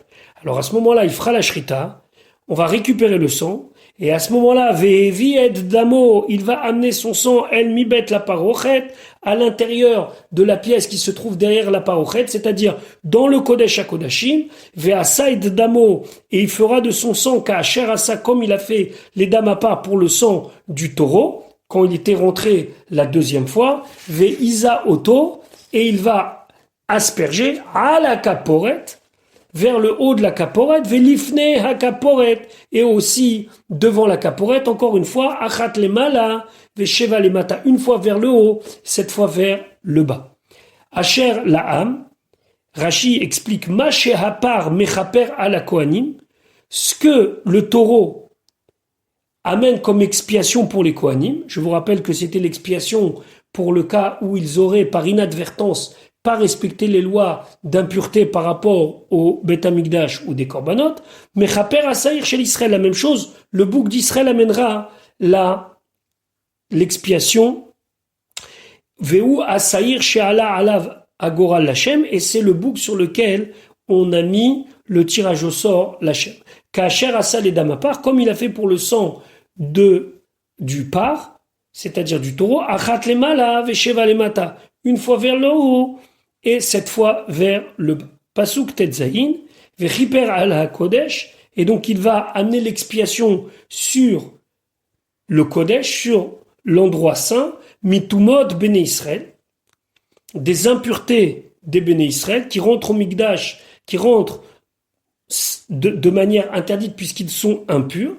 Alors à ce moment-là, il fera la Shrita, on va récupérer le sang, et à ce moment-là, Ve'evi et Damo, il va amener son sang, El Mibet la Parochet, à l'intérieur de la pièce qui se trouve derrière la Parochet, c'est-à-dire dans le Kodesh HaKodashim, Ve'asaid Damo, et il fera de son sang Ka'asher Asa, comme il a fait les Damapa pour le sang du taureau, quand il était rentré la 2e fois, Ve'iza Oto, et il va asperger à la Kaporet, vers le haut de la caporette, velifne hakaporet, et aussi devant la caporette, encore une fois, achat les mala, vesheva les mata, une fois vers le haut, 7 fois vers le bas. Asher la'am, Rashi explique ma shehapar mechaper ala kohanim, ce que le taureau amène comme expiation pour les kohanim. Je vous rappelle que c'était l'expiation pour le cas où ils auraient par inadvertance pas respecter les lois d'impureté par rapport au Beth Amikdash ou des Korbanot, mais Chaper Asaïr chez l'Israël, la même chose, le bouc d'Israël amènera l'expiation, Veu Asaïr chez Allah Alav Agora Lachem, et c'est le bouc sur lequel on a mis le tirage au sort Lachem. Kacher Asal et Damapar, comme il a fait pour le sang du par, c'est-à-dire du taureau, Achat Lemala Vesheva Lemata, une fois vers le haut et 7 fois vers le bas. Pasuk Tetzaïn, Vechiper al Kodesh, et donc il va amener l'expiation sur le Kodesh, sur l'endroit saint, Mitumot Bene Israël, des impuretés des Bene Israël qui rentrent au Mikdash, qui rentrent de manière interdite puisqu'ils sont impurs,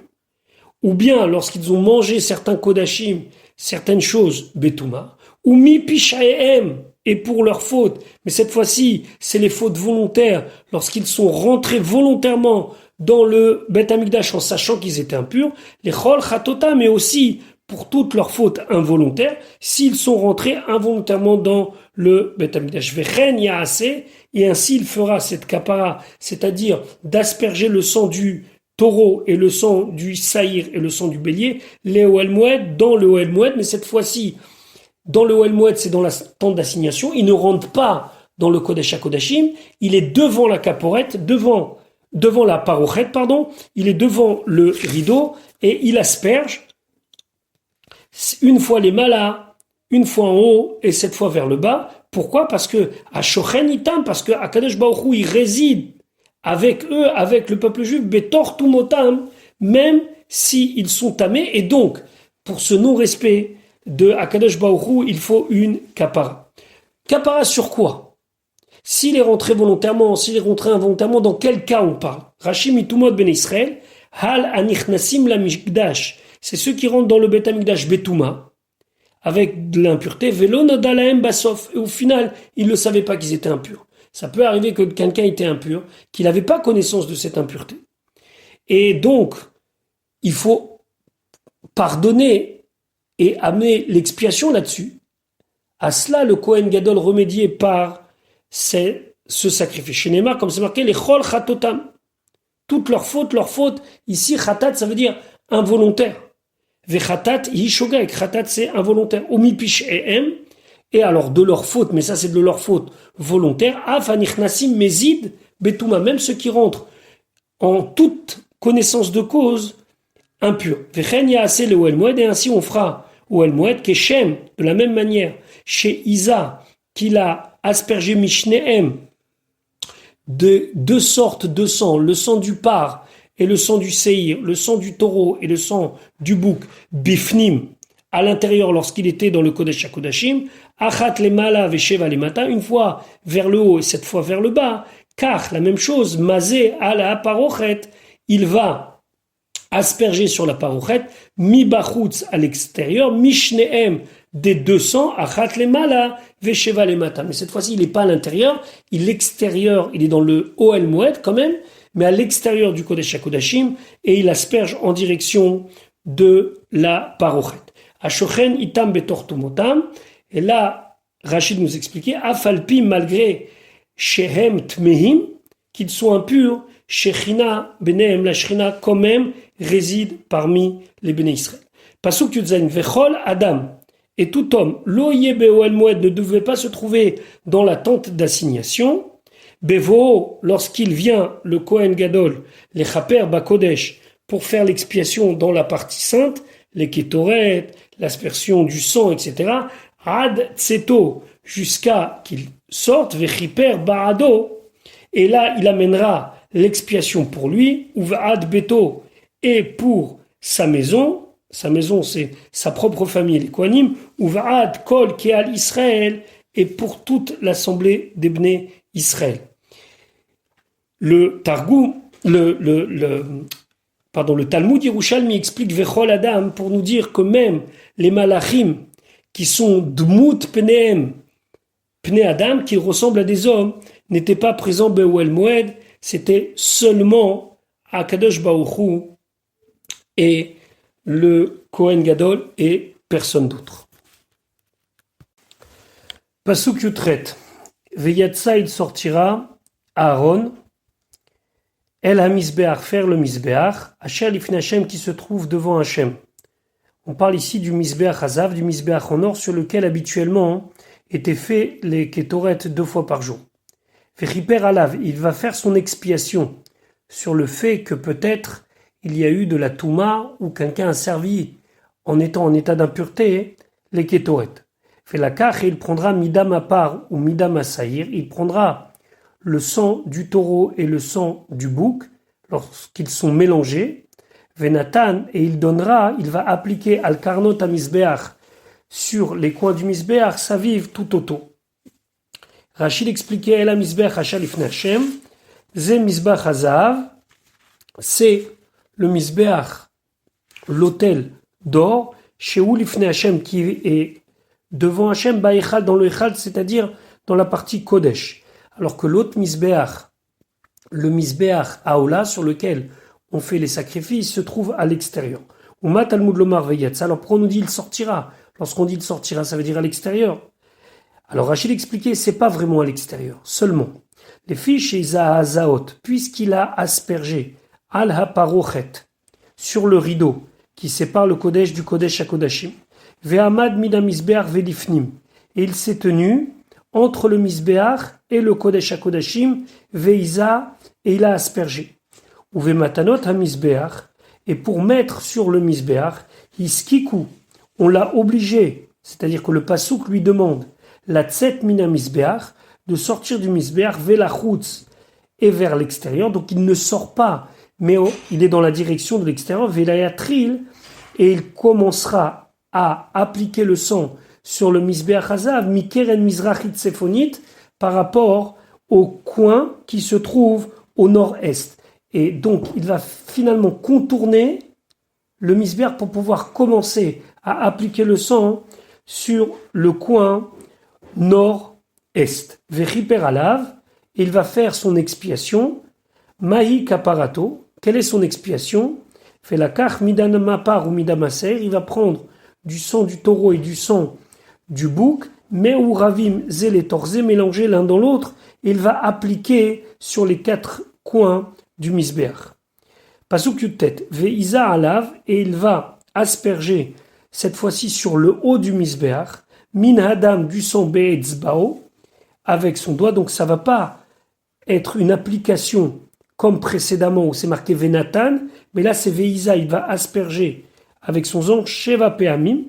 ou bien lorsqu'ils ont mangé certains Kodashim, certaines choses, Betouma, ou Mi Pishaehem, et pour leurs fautes, mais cette fois-ci, c'est les fautes volontaires, lorsqu'ils sont rentrés volontairement dans le Beth Amikdash en sachant qu'ils étaient impurs, les Chol Chatota, mais aussi pour toutes leurs fautes involontaires, s'ils sont rentrés involontairement dans le Beth Amikdash. Vechen Yaase, et ainsi il fera cette kapara, c'est-à-dire d'asperger le sang du taureau et le sang du saïr et le sang du bélier, les Ohel Moed, dans le Ohel Moed, mais cette fois-ci, dans le Ohel Moed, c'est dans la tente d'assignation, il ne rentre pas dans le Kodesh HaKodashim, il est devant la caporette, devant la parochet, il est devant le rideau, et il asperge, une fois les malas, une fois en haut, et 7 fois vers le bas. Pourquoi? Parce que, à Shochen Itam, parce que Akadosh Baruch Hu, il réside avec eux, avec le peuple juif, Betor Tumotam, même s'ils sont tamés, et donc, pour ce non-respect de Akadosh Baruch Hu, il faut une kapara. Kapara sur quoi? S'il est rentré volontairement, s'il est rentré involontairement, dans quel cas on parle? Rashi Mitumot Ben Israël, Hal Anichnasim la Mikdash, c'est ceux qui rentrent dans le Beth Amikdash Betouma, avec de l'impureté, Velo Nodalaem Basof, et au final, ils ne savaient pas qu'ils étaient impurs. Ça peut arriver que quelqu'un était impur, qu'il n'avait pas connaissance de cette impureté. Et donc, il faut pardonner et amener l'expiation là-dessus. À cela, le Kohen Gadol remédié par ce sacrifice. Chez Neymar, comme c'est marqué, les Chol Chatotam. Toutes leurs fautes, ici, Chatat, ça veut dire involontaire. Vechatat, Yishogek, Chatat, c'est involontaire. Omipish em, et alors de leur faute, mais ça c'est de leur faute volontaire, Afanichnasim Mezid, Betouma, même ceux qui rentrent en toute connaissance de cause, impurs. Vechen Yaase le Ohel Moed, et ainsi on fera Ohel Moed, Keshem, de la même manière, chez Isa, qu'il a aspergé Mishnehem, de 2 sortes de sang, le sang du par et le sang du séhir, le sang du taureau et le sang du bouc, bifnim, à l'intérieur lorsqu'il était dans le Kodesh HaKodashim, achat lemala vesheva lemata, une fois vers le haut et 7 fois vers le bas, car la même chose, mazé à la parochet, il va asperger sur la parochet, mi bachutz à l'extérieur, mishnehem des 200, achat lemala vesheva lemata. Mais cette fois-ci, il n'est pas à l'intérieur, l'extérieur, il est dans le Ohel Moed quand même, mais à l'extérieur du Kodesh HaKodashim, et il asperge en direction de la parochet. Ashochen itam betortumotam, et là, Rachid nous expliquait, afalpi malgré shehem tmehim, qu'ils sont impurs, shechina benehem, la shechina quand même réside parmi les béné Israël. Pasuk Yudzain, vechol adam, et tout homme, lo yebe Ohel Moed, ne devait pas se trouver dans la tente d'assignation. Bevo, lorsqu'il vient, le Kohen Gadol, les Chaper Bakodesh, pour faire l'expiation dans la partie sainte, les Ketoret, l'aspersion du sang, etc., Ad Tseto, jusqu'à qu'il sorte, Vechiper Barado, et là il amènera l'expiation pour lui, ou Ad Beto, et pour sa maison c'est sa propre famille, les Kohanim, ou Ad Kol Keal Israël, et pour toute l'assemblée des Bnei Israël. Le Talmud Yerushalmi explique Vechol Adam pour nous dire que même les malachim qui sont Dmut Pnehem, Pne Adam, qui ressemblent à des hommes, n'étaient pas présents Be'Ohel Moed, c'était seulement Akadosh Baruch Hu et le Kohen Gadol et personne d'autre. Pasuk Yutret, Veyatsa, il sortira Aaron, El HaMizbeach, faire le Mizbeach, Asher Lifnei Hashem, qui se trouve devant Hashem. On parle ici du Mizbeach Hazav, du Mizbeach en or, sur lequel habituellement étaient faits les Ketoret 2 fois par jour. Vechiper Alav, il va faire son expiation sur le fait que peut-être il y a eu de la touma ou quelqu'un a servi en étant en état d'impureté les kétoret. Fait la kach et il prendra midam à part ou midam à saïr, il prendra le sang du taureau et le sang du bouc lorsqu'ils sont mélangés. Venatan et il donnera, il va appliquer al karnot à misbeach sur les coins du misbeach, ça vive tout autour. Rachid expliquait El misbeach hachal ifne Hashem, ze misbeach hazav, c'est le misbeach, l'autel d'or, chez Oulifne Hashem qui est devant Hashem, Baïchal dans le Echal, c'est-à-dire dans la partie Kodesh. Alors que l'autre misbeach, le misbeach Aola, sur lequel on fait les sacrifices, se trouve à l'extérieur. Oumat Talmud Lomar Veyetz. Alors pourquoi on nous dit il sortira? Lorsqu'on dit il sortira, ça veut dire à l'extérieur. Alors Rachid expliquait, c'est pas vraiment à l'extérieur, seulement. Les fiches chez Zahazaot, puisqu'il a aspergé Al Haparochet sur le rideau qui sépare le Kodesh du Kodesh à Kodashim, Ve'amad Midam Misbeach Velifnim, et il s'est tenu entre le Misbeach et le Kodesh à Kodashim, Ve'iza, et il a aspergé. Ou Ve'matanot HaMisbeach, et pour mettre sur le Misbeach, Hiskiku, on l'a obligé, c'est-à-dire que le Passouk lui demande la Tset Mina Misbeach, de sortir du Misbeach vers la Chutz et vers l'extérieur, donc il ne sort pas, mais il est dans la direction de l'extérieur, Velayatril, et il commencera à appliquer le sang sur le Misbeach Hazav, Mikeren Mizrachit Sephonit, par rapport au coin qui se trouve au nord-est. Et donc, il va finalement contourner le Misbeach pour pouvoir commencer à appliquer le sang sur le coin nord-est. Vechiper alav, il va faire son expiation. Mahi kaparato, quelle est son expiation? Fait la kach midanamapar ou midamaser, il va prendre du sang du taureau et du sang du bouc, mais ou ravim zélétorze mélangés l'un dans l'autre, il va appliquer sur les quatre coins du misbeach. Pasuk yutet, ve'iza alav, et il va asperger cette fois-ci sur le haut du misbeach, min hadam du sang be'etzbao, avec son doigt, donc ça va pas être une application comme précédemment où c'est marqué Venatan, mais là c'est Veïza, il va asperger avec son sang Sheva Peamim,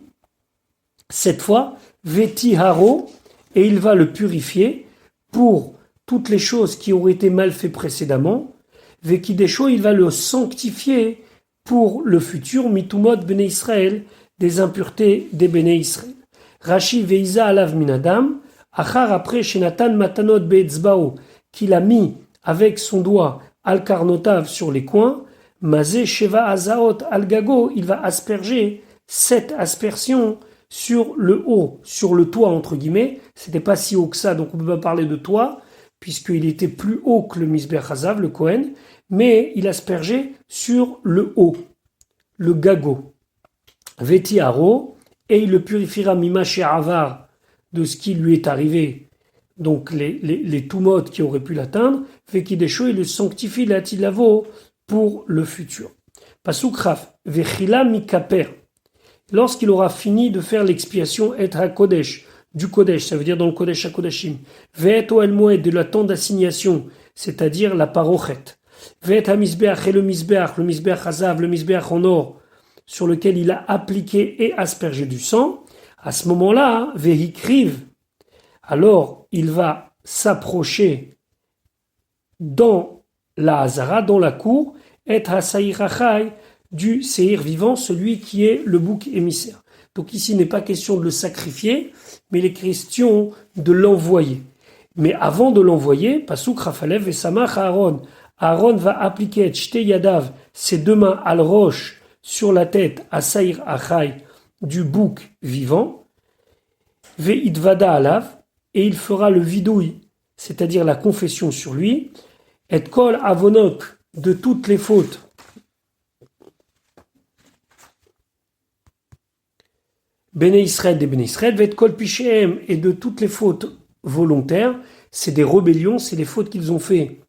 cette fois Veti Haro, et il va le purifier pour toutes les choses qui auraient été mal faites précédemment. Vekidesho, il va le sanctifier pour le futur, Mitumot Bene Israël, des impuretés des Bene Israël. Rashi Veïza Alav Minadam, Achar après Shenatan Matanot Be'etzbao, qu'il a mis avec son doigt Al-Karnotav sur les coins, Mazé Sheva Azaot Al-Gago, il va asperger 7 aspersions sur le haut, sur le toit entre guillemets. C'était pas si haut que ça, donc on peut pas parler de toit, puisqu'il était plus haut que le Misbeach Hazav, le Kohen, mais il aspergeait sur le haut, le Gago. Veti Haro, et il le purifiera Mima She'avar, de ce qui lui est arrivé, donc les toumotes qui auraient pu l'atteindre, fait qu'il déchou, il le sanctifie l'atilavo pour le futur. Pasuk Raf, vechila mikaper, lorsqu'il aura fini de faire l'expiation et hakodesh, du kodesh, ça veut dire dans le kodesh hakodashim, ve'et oel moed, de la temps d'assignation, c'est-à-dire la parochet, ve'et hamizbeach et le misbeach hazav, le misbeach en or, sur lequel il a appliqué et aspergé du sang, à ce moment-là, vehikriv, alors il va s'approcher dans la Hazara, dans la cour, et hasaïr achai, du séhir vivant, celui qui est le bouc émissaire. Donc ici, il n'est pas question de le sacrifier, mais il est question de l'envoyer. Mais avant de l'envoyer, Pasuk Rafalev et Samach Aaron, Aaron va appliquer et Shte Yadav, ses deux mains al roche sur la tête, à Saïr Achai, du bouc vivant, Ve'idvada alav, et il fera le vidouille, c'est-à-dire la confession sur lui, et kol avonok, de toutes les fautes, Bene Israël des Bene Israël, Ve'et kol pichéem, et de toutes les fautes volontaires, c'est des rébellions, c'est les fautes qu'ils ont fait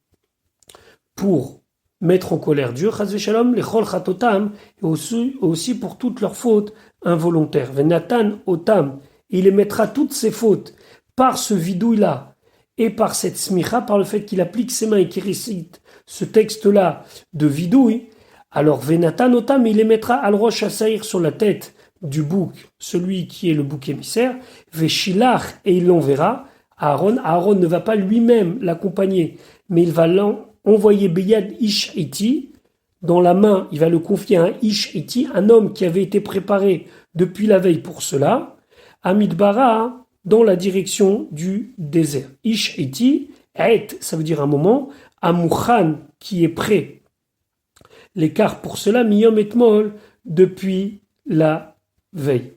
pour mettre en colère Dieu, Chaz v'shalom, lechol chatotam, et aussi pour toutes leurs fautes involontaires. Venatan otam, il émettra toutes ces fautes par ce vidouille-là et par cette smicha, par le fait qu'il applique ses mains et qu'il récite ce texte-là de vidouille, alors Venatan Otam, il les mettra al rosh hasaïr sur la tête du bouc, celui qui est le bouc émissaire, Veshilach, et il l'enverra à Aaron. Aaron ne va pas lui-même l'accompagner, mais il va l'envoyer Beyad Ish Iti, dans la main, il va le confier à un Ish Iti, un homme qui avait été préparé depuis la veille pour cela, à Midbara, dans la direction du désert. Ish Iti, Et, ça veut dire un moment, Amouchan, qui est prêt. L'écart pour cela, Miyom et Mol, depuis la veille.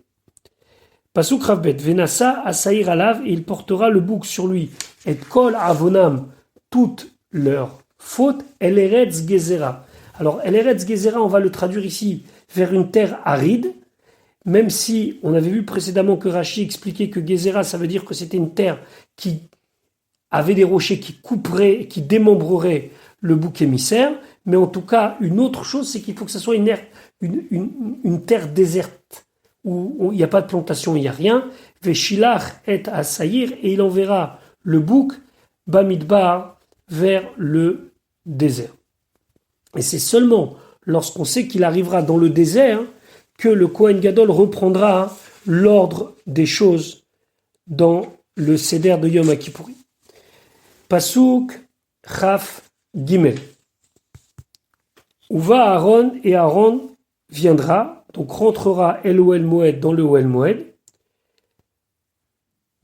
Pasuk Ravbet, Venasa Asaïr Alav, et il portera le bouc sur lui. Et Kol Avonam, toutes leurs fautes, El Eretz Gezerah. Alors, El Eretz Gezerah, on va le traduire ici vers une terre aride, même si on avait vu précédemment que Rashi expliquait que Gezerah, ça veut dire que c'était une terre qui avait des rochers qui couperaient, qui démembreraient le bouc émissaire, mais en tout cas, une autre chose, c'est qu'il faut que ce soit une terre déserte, où il n'y a pas de plantation, il n'y a rien. Veshilach et Asaïr, et il enverra le bouc, Bamidbar, vers le désert. Et c'est seulement lorsqu'on sait qu'il arrivera dans le désert que le Kohen Gadol reprendra l'ordre des choses dans le Seder de Yom Kippour. Pasuk Chaf Gimel. Uva Aaron, et Aaron viendra, donc rentrera El Ohel Moed dans le Ohel Moed,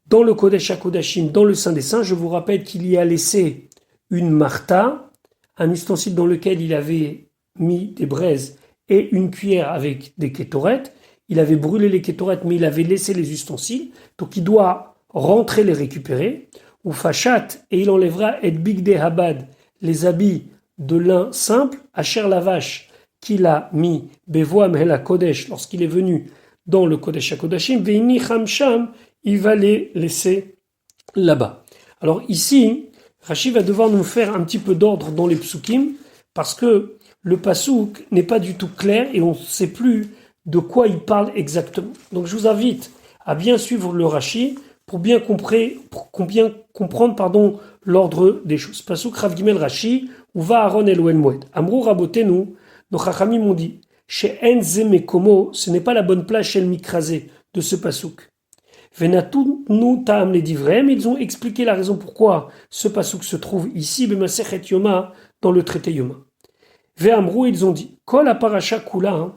dans le Kodesh HaKodashim, dans le Saint des Saints. Je vous rappelle qu'il y a laissé une marta, un ustensile dans lequel il avait mis des braises et une cuillère avec des kétorettes. Il avait brûlé les kétorettes, mais il avait laissé les ustensiles. Donc il doit rentrer les récupérer. Ou fachat, et il enlèvera et bigde habad, les habits de lin simple, Asher la vache qu'il a mis bevoam hela kodesh lorsqu'il est venu dans le Kodesh HaKodashim, veini chamsham, il va les laisser là-bas. Alors ici, Rashi va devoir nous faire un petit peu d'ordre dans les psukim, parce que le pasouk n'est pas du tout clair et on ne sait plus de quoi il parle exactement. Donc je vous invite à bien suivre le Rashi pour bien comprendre l'ordre des choses. Pasouk Rav Gimel Rashi, ou va Aaron El Ohel Moed. Amrou Rabotenu, nos chachamim m'ont dit, chez Enze Mekomo, ce n'est pas la bonne place chez le Mikrazé de ce pasouk. Venatu nu ta'am les divrem, ils ont expliqué la raison pourquoi ce pasouk se trouve ici, B'Masechet Yoma, dans le traité Yoma. Ve'amrou, ils ont dit, Kol la paracha kula,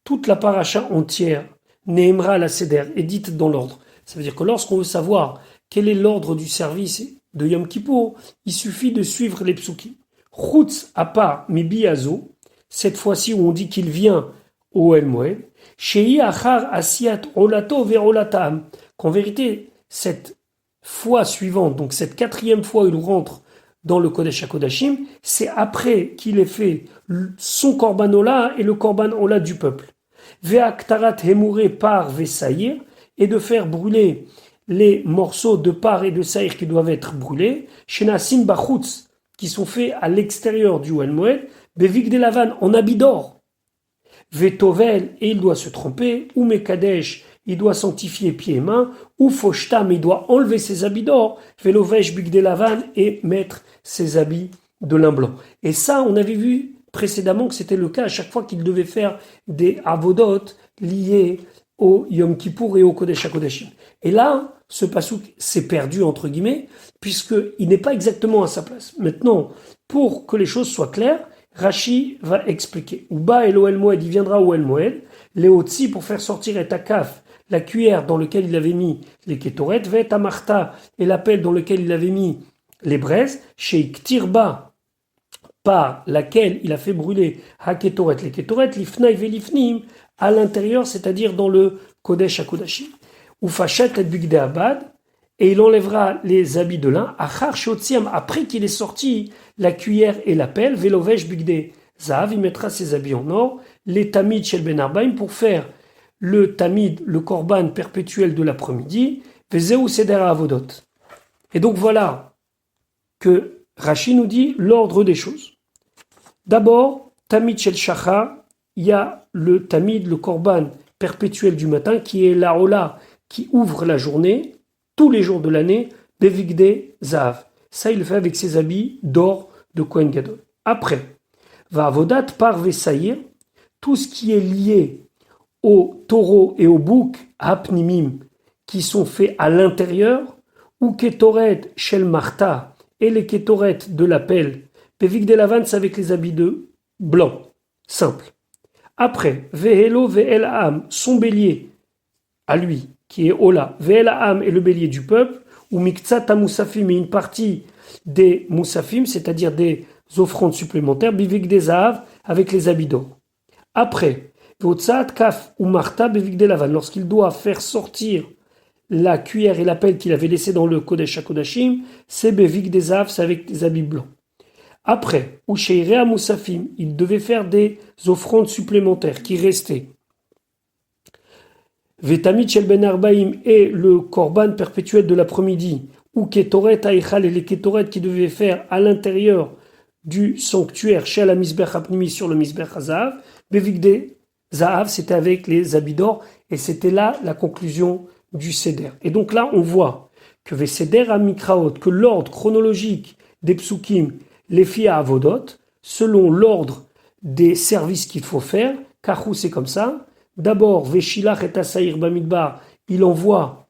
toute la paracha entière, Nehemra la Seder, est dite dans l'ordre. Ça veut dire que lorsqu'on veut savoir quel est l'ordre du service de Yom Kippour, il suffit de suivre les psukim. Chutz à part Mibiazo, cette fois-ci où on dit qu'il vient au El Moed, Shei achar asiat olato ve'olatam, qu'en vérité, cette fois suivante, donc cette quatrième fois où il rentre dans le Kodesh HaKodashim, c'est après qu'il ait fait son korban ola et le korban ola du peuple. Ve'aktarat hemure par ve'saïr, et de faire brûler les morceaux de part et de saïr qui doivent être brûlés, shenasim bachutz, qui sont faits à l'extérieur du Ohel Moed, bevik de lavan, en habit d'or. Vetovel, et il doit se tromper, ou mekadesh, il doit sanctifier pieds et mains, ou foshtam, il doit enlever ses habits d'or, velovesh big de lavan, et mettre ses habits de lin blanc. Et ça, on avait vu précédemment que c'était le cas à chaque fois qu'il devait faire des avodot liés au Yom Kippour et au Kodesh HaKodashim. Et là, ce pasouk s'est perdu, entre guillemets, puisqu'il n'est pas exactement à sa place. Maintenant, pour que les choses soient claires, Rashi va expliquer. Uba el Ohel Moed, il viendra au Ohel Moed, Léotzi, pour faire sortir et takaf, la cuillère dans laquelle il avait mis les kétorettes, Vet amarta, et la pelle dans laquelle il avait mis les braises, chez Ktirba, par laquelle il a fait brûler ha-kétoret, les kétorettes, lifnaï velifnim, à l'intérieur, c'est-à-dire dans le Kodesh HaKodashim. Ou fachet et bigde abad, et il enlèvera les habits de lin, achar shotziam, après qu'il ait sorti la cuillère et la pelle, velovesh bigde zahav, il mettra ses habits en or, les tamid shel ben arbaim, pour faire le tamid, le korban perpétuel de l'après-midi, vezeu seder avodot. Et donc voilà que Rashi nous dit l'ordre des choses. D'abord, tamid shel shachar, il y a le tamid, le korban perpétuel du matin, qui est la ola, qui ouvre la journée, tous les jours de l'année, bevigde zahav. Ça, il le fait avec ses habits d'or de Kohen Gadol. Après, va avodat par vesaïr, tout ce qui est lié aux taureaux et aux boucs, hapnimim, qui sont faits à l'intérieur, ou ketoret shel marta, et les ketoret de la pelle, bevigde lavan, c'est avec les habits de blanc, simple. Après, vehelo ve'el ha'am, son bélier, à lui, qui est Ola, ve'el ha'am est le bélier du peuple, ou miktsat moussafim, et une partie des moussafim, c'est-à-dire des offrandes supplémentaires, bivik des zahav, avec les habits d'or. Après, ve'otsat kaf ou marta bivik lavan, lorsqu'il doit faire sortir la cuillère et la pelle qu'il avait laissée dans le Kodesh HaKodashim, c'est bivik des zahav, c'est avec des habits blancs. Après, ou sheirea moussafim, il devait faire des offrandes supplémentaires qui restaient. Vetamit shel ben arbaim et le korban perpétuel de l'après-midi, ou ketoret haïchal et les ketoret qui devaient faire à l'intérieur du sanctuaire chez la misbech apnimi sur le misbech hazav, bevigde zahav, c'était avec les habits d'or, et c'était là la conclusion du seder. Et donc là, on voit que veseder amikraot, que l'ordre chronologique des psukim, les filles à avodot, selon l'ordre des services qu'il faut faire, kachou c'est comme ça. D'abord, Veshilach et Asaïr Bamidbar, il envoie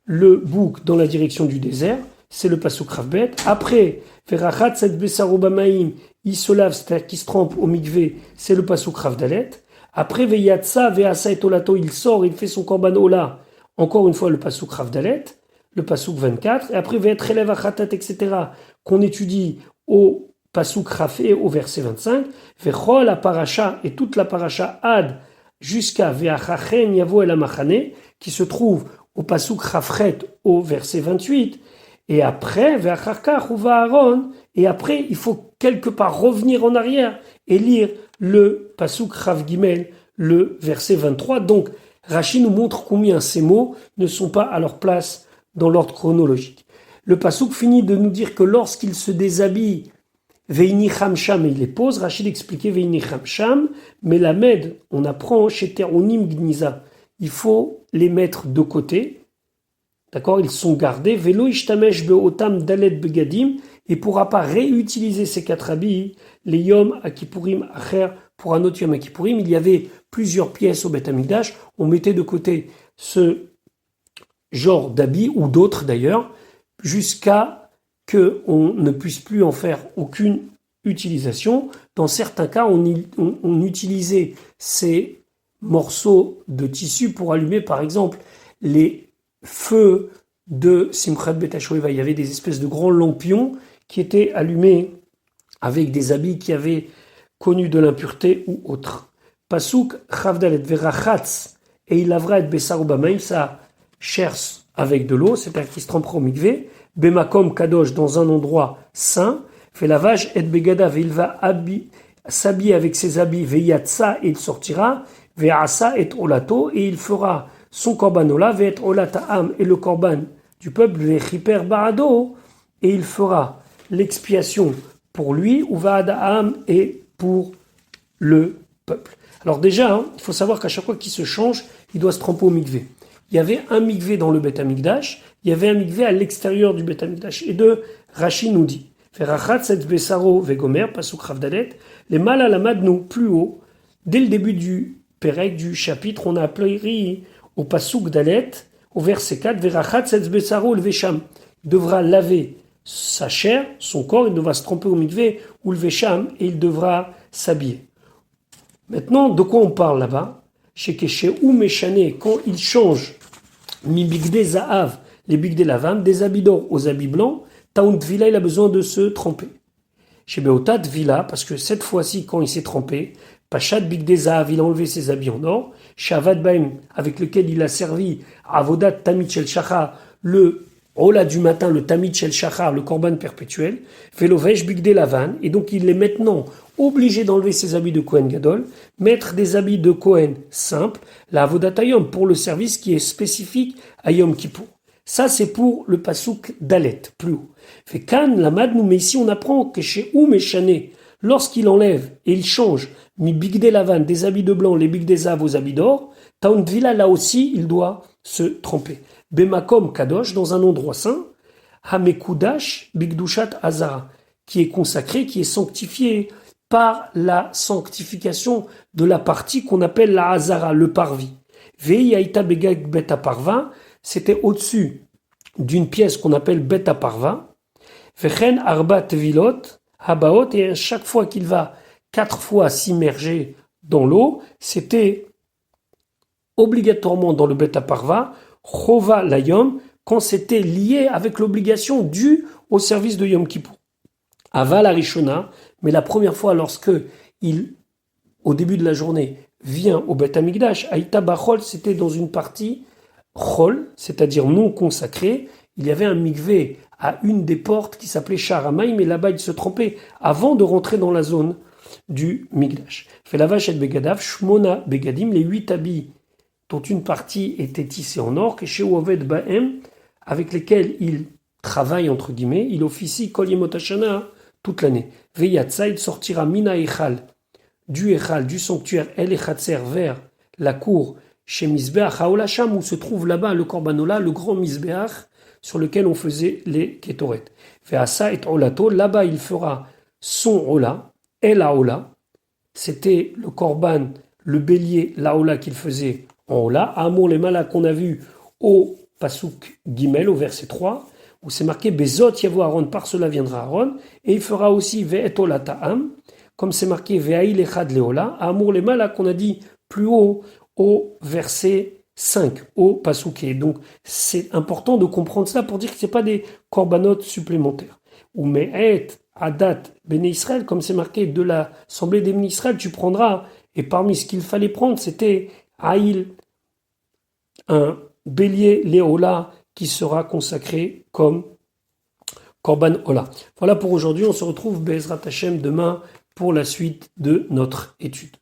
le bouc dans la direction du désert, c'est le pasuk Ravbet. Après, Verachat Set Besaro Bamaim, il se lave, c'est-à-dire qu'il se trempe au mikvé, c'est le pasuk Ravdalet. Après, Veyatsa, Veasa et Olato, il sort, il fait son korban Ola, encore une fois le pasuk Ravdalet, le pasuk 24. Et après, Ve'etrelev Achatat, etc., qu'on étudie au pasuk Rafé, au verset 25. Vechol la paracha, et toute la paracha Ad, jusqu'à Ve'achachen Yavo el Amachane, qui se trouve au pasuk Rafret au verset 28, et après Ve'acharkach uva Aaron, et après il faut quelque part revenir en arrière et lire le pasuk Rav Gimel, le verset 23. Donc Rashi nous montre combien ces mots ne sont pas à leur place dans l'ordre chronologique. Le pasuk finit de nous dire que lorsqu'il se déshabille, Veini Chamsham, il les pose. Rachid expliquait Veini Chamsham, mais la med, on apprend chez Teronim Gniza, il faut les mettre de côté. D'accord, ils sont gardés. Velo ishtamesh beotam dalet begadim, et pourra pas réutiliser ces 4 habits. Les yom akipurim acher pour un autre yom akipurim. Il y avait plusieurs pièces au Beth Amikdash. On mettait de côté ce genre d'habits ou d'autres d'ailleurs, jusqu'à qu'on ne puisse plus en faire aucune utilisation. Dans certains cas, on utilisait ces morceaux de tissu pour allumer, par exemple, les feux de Simchat Bet HaShoeva. Il y avait des espèces de grands lampions qui étaient allumés avec des habits qui avaient connu de l'impureté ou autre. Pasuk Chavdalet Verachatz, et il lavera et Bessar Bamaim, sa chair avec de l'eau, c'est-à-dire qu'il se trempera au mikvé. Bemakom Kadosh, dans un endroit saint, fait lavage et begadav, il va s'habiller avec ses habits, veyatsa, et il sortira, veasa et olato, et il fera son korbanola, veet olataam, et le korban du peuple, vechiper barado, et il fera l'expiation pour lui, ou vaadaam, et pour le peuple. Alors déjà, il faut savoir qu'à chaque fois qu'il se change, il doit se tremper au mikvé. Il y avait un mikvé dans le Beth Amikdash, il y avait un mikvé à l'extérieur du Beth Amikdash. Et Rashi nous dit, Ferachat set besaro vegomer, pasuk Ravdalet, les malalamad nous plus haut, dès le début du Pérec, du chapitre, on a appris au pasuk Dalet, au verset 4, Verachat set besaro le vesham. Il devra laver sa chair, son corps, il devra se tremper au mikvé ou le vesham, et il devra s'habiller. Maintenant, de quoi on parle là-bas? Chez Keshe ou Meshane, quand il change mi bigde zahav, les bigde lavam, des habits d'or aux habits blancs, Taount Vila, il a besoin de se tremper. Chez Beotat Vila, parce que cette fois-ci, quand il s'est trempé, Pachat bigde zahav, il a enlevé ses habits en or, Shavad Baim, avec lequel il a servi Avodat Tamit Shel Shachar, le Ola du matin, le Tamit Shel Shachar, le korban perpétuel, Velovesh bigde lavan, et donc il est maintenant obligé d'enlever ses habits de Kohen Gadol, mettre des habits de Kohen simples, la Avodat Hayom, pour le service qui est spécifique à Yom Kippour. Ça, c'est pour le pasuk Dalet, plus haut. Fait Kan, la Madnou, mais ici on apprend que chez Oumeshane, lorsqu'il enlève et il change, mi bigde lavan, des habits de blanc, les bigde zav aux habits d'or, Taount Vila, là aussi, il doit se tremper. Bemakom Kadosh, dans un endroit saint, Hamekudash Bigdushat Azara, qui est consacré, qui est sanctifié par la sanctification de la partie qu'on appelle la Hazara, le parvis. Ve'yaita begag beta parva, c'était au-dessus d'une pièce qu'on appelle beta parva. Vechen arba tevilot habaot, et à chaque fois qu'il va 4 fois s'immerger dans l'eau, c'était obligatoirement dans le beta parva, chova la yom, quand c'était lié avec l'obligation due au service de Yom Kippour. Aval Arishona, mais la première fois lorsque il, au début de la journée, vient au Beth Amikdash, Aïta Bachol, c'était dans une partie Chol, c'est-à-dire non consacrée. Il y avait un mikvé à une des portes qui s'appelait Sharamaï, mais là-bas il se trempait avant de rentrer dans la zone du Mikdash. Fait la vache et Begadav, Shmona Begadim, les 8 habits dont une partie était tissée en or, et chez Oved Bahem, avec lesquels il travaille entre guillemets, il officie Kol Yemot Hashana toute l'année. Veyatsa, il sortira Mina Echal, du sanctuaire El Echatzer vers la cour chez Mizbeach Haolasham, où se trouve là-bas le Korbanola, le grand Mizbeach, sur lequel on faisait les Ketoret. Veasa et Olato, là-bas il fera son Ola, El Haola, c'était le Korban, le bélier, l'Aola qu'il faisait en Ola. Amour les Malak qu'on a vu au Pasuk Gimel, au verset 3, où c'est marqué Bezot Yavo Aaron, par cela viendra Aaron, et il fera aussi Ve'et Ola Ta'am, comme c'est marqué Ve'aïl Echad Leola, Amour les Malak qu'on a dit plus haut au verset 5, au Pasuké. Donc c'est important de comprendre ça pour dire que ce n'est pas des corbanotes supplémentaires. Ou Me'et Adat Bene Israël, comme c'est marqué de l'assemblée des Bene Israël, tu prendras, et parmi ce qu'il fallait prendre, c'était Aïl, un bélier Léola qui sera consacré comme Korban Ola. Voilà pour aujourd'hui, on se retrouve Be'ezrat Hashem demain pour la suite de notre étude.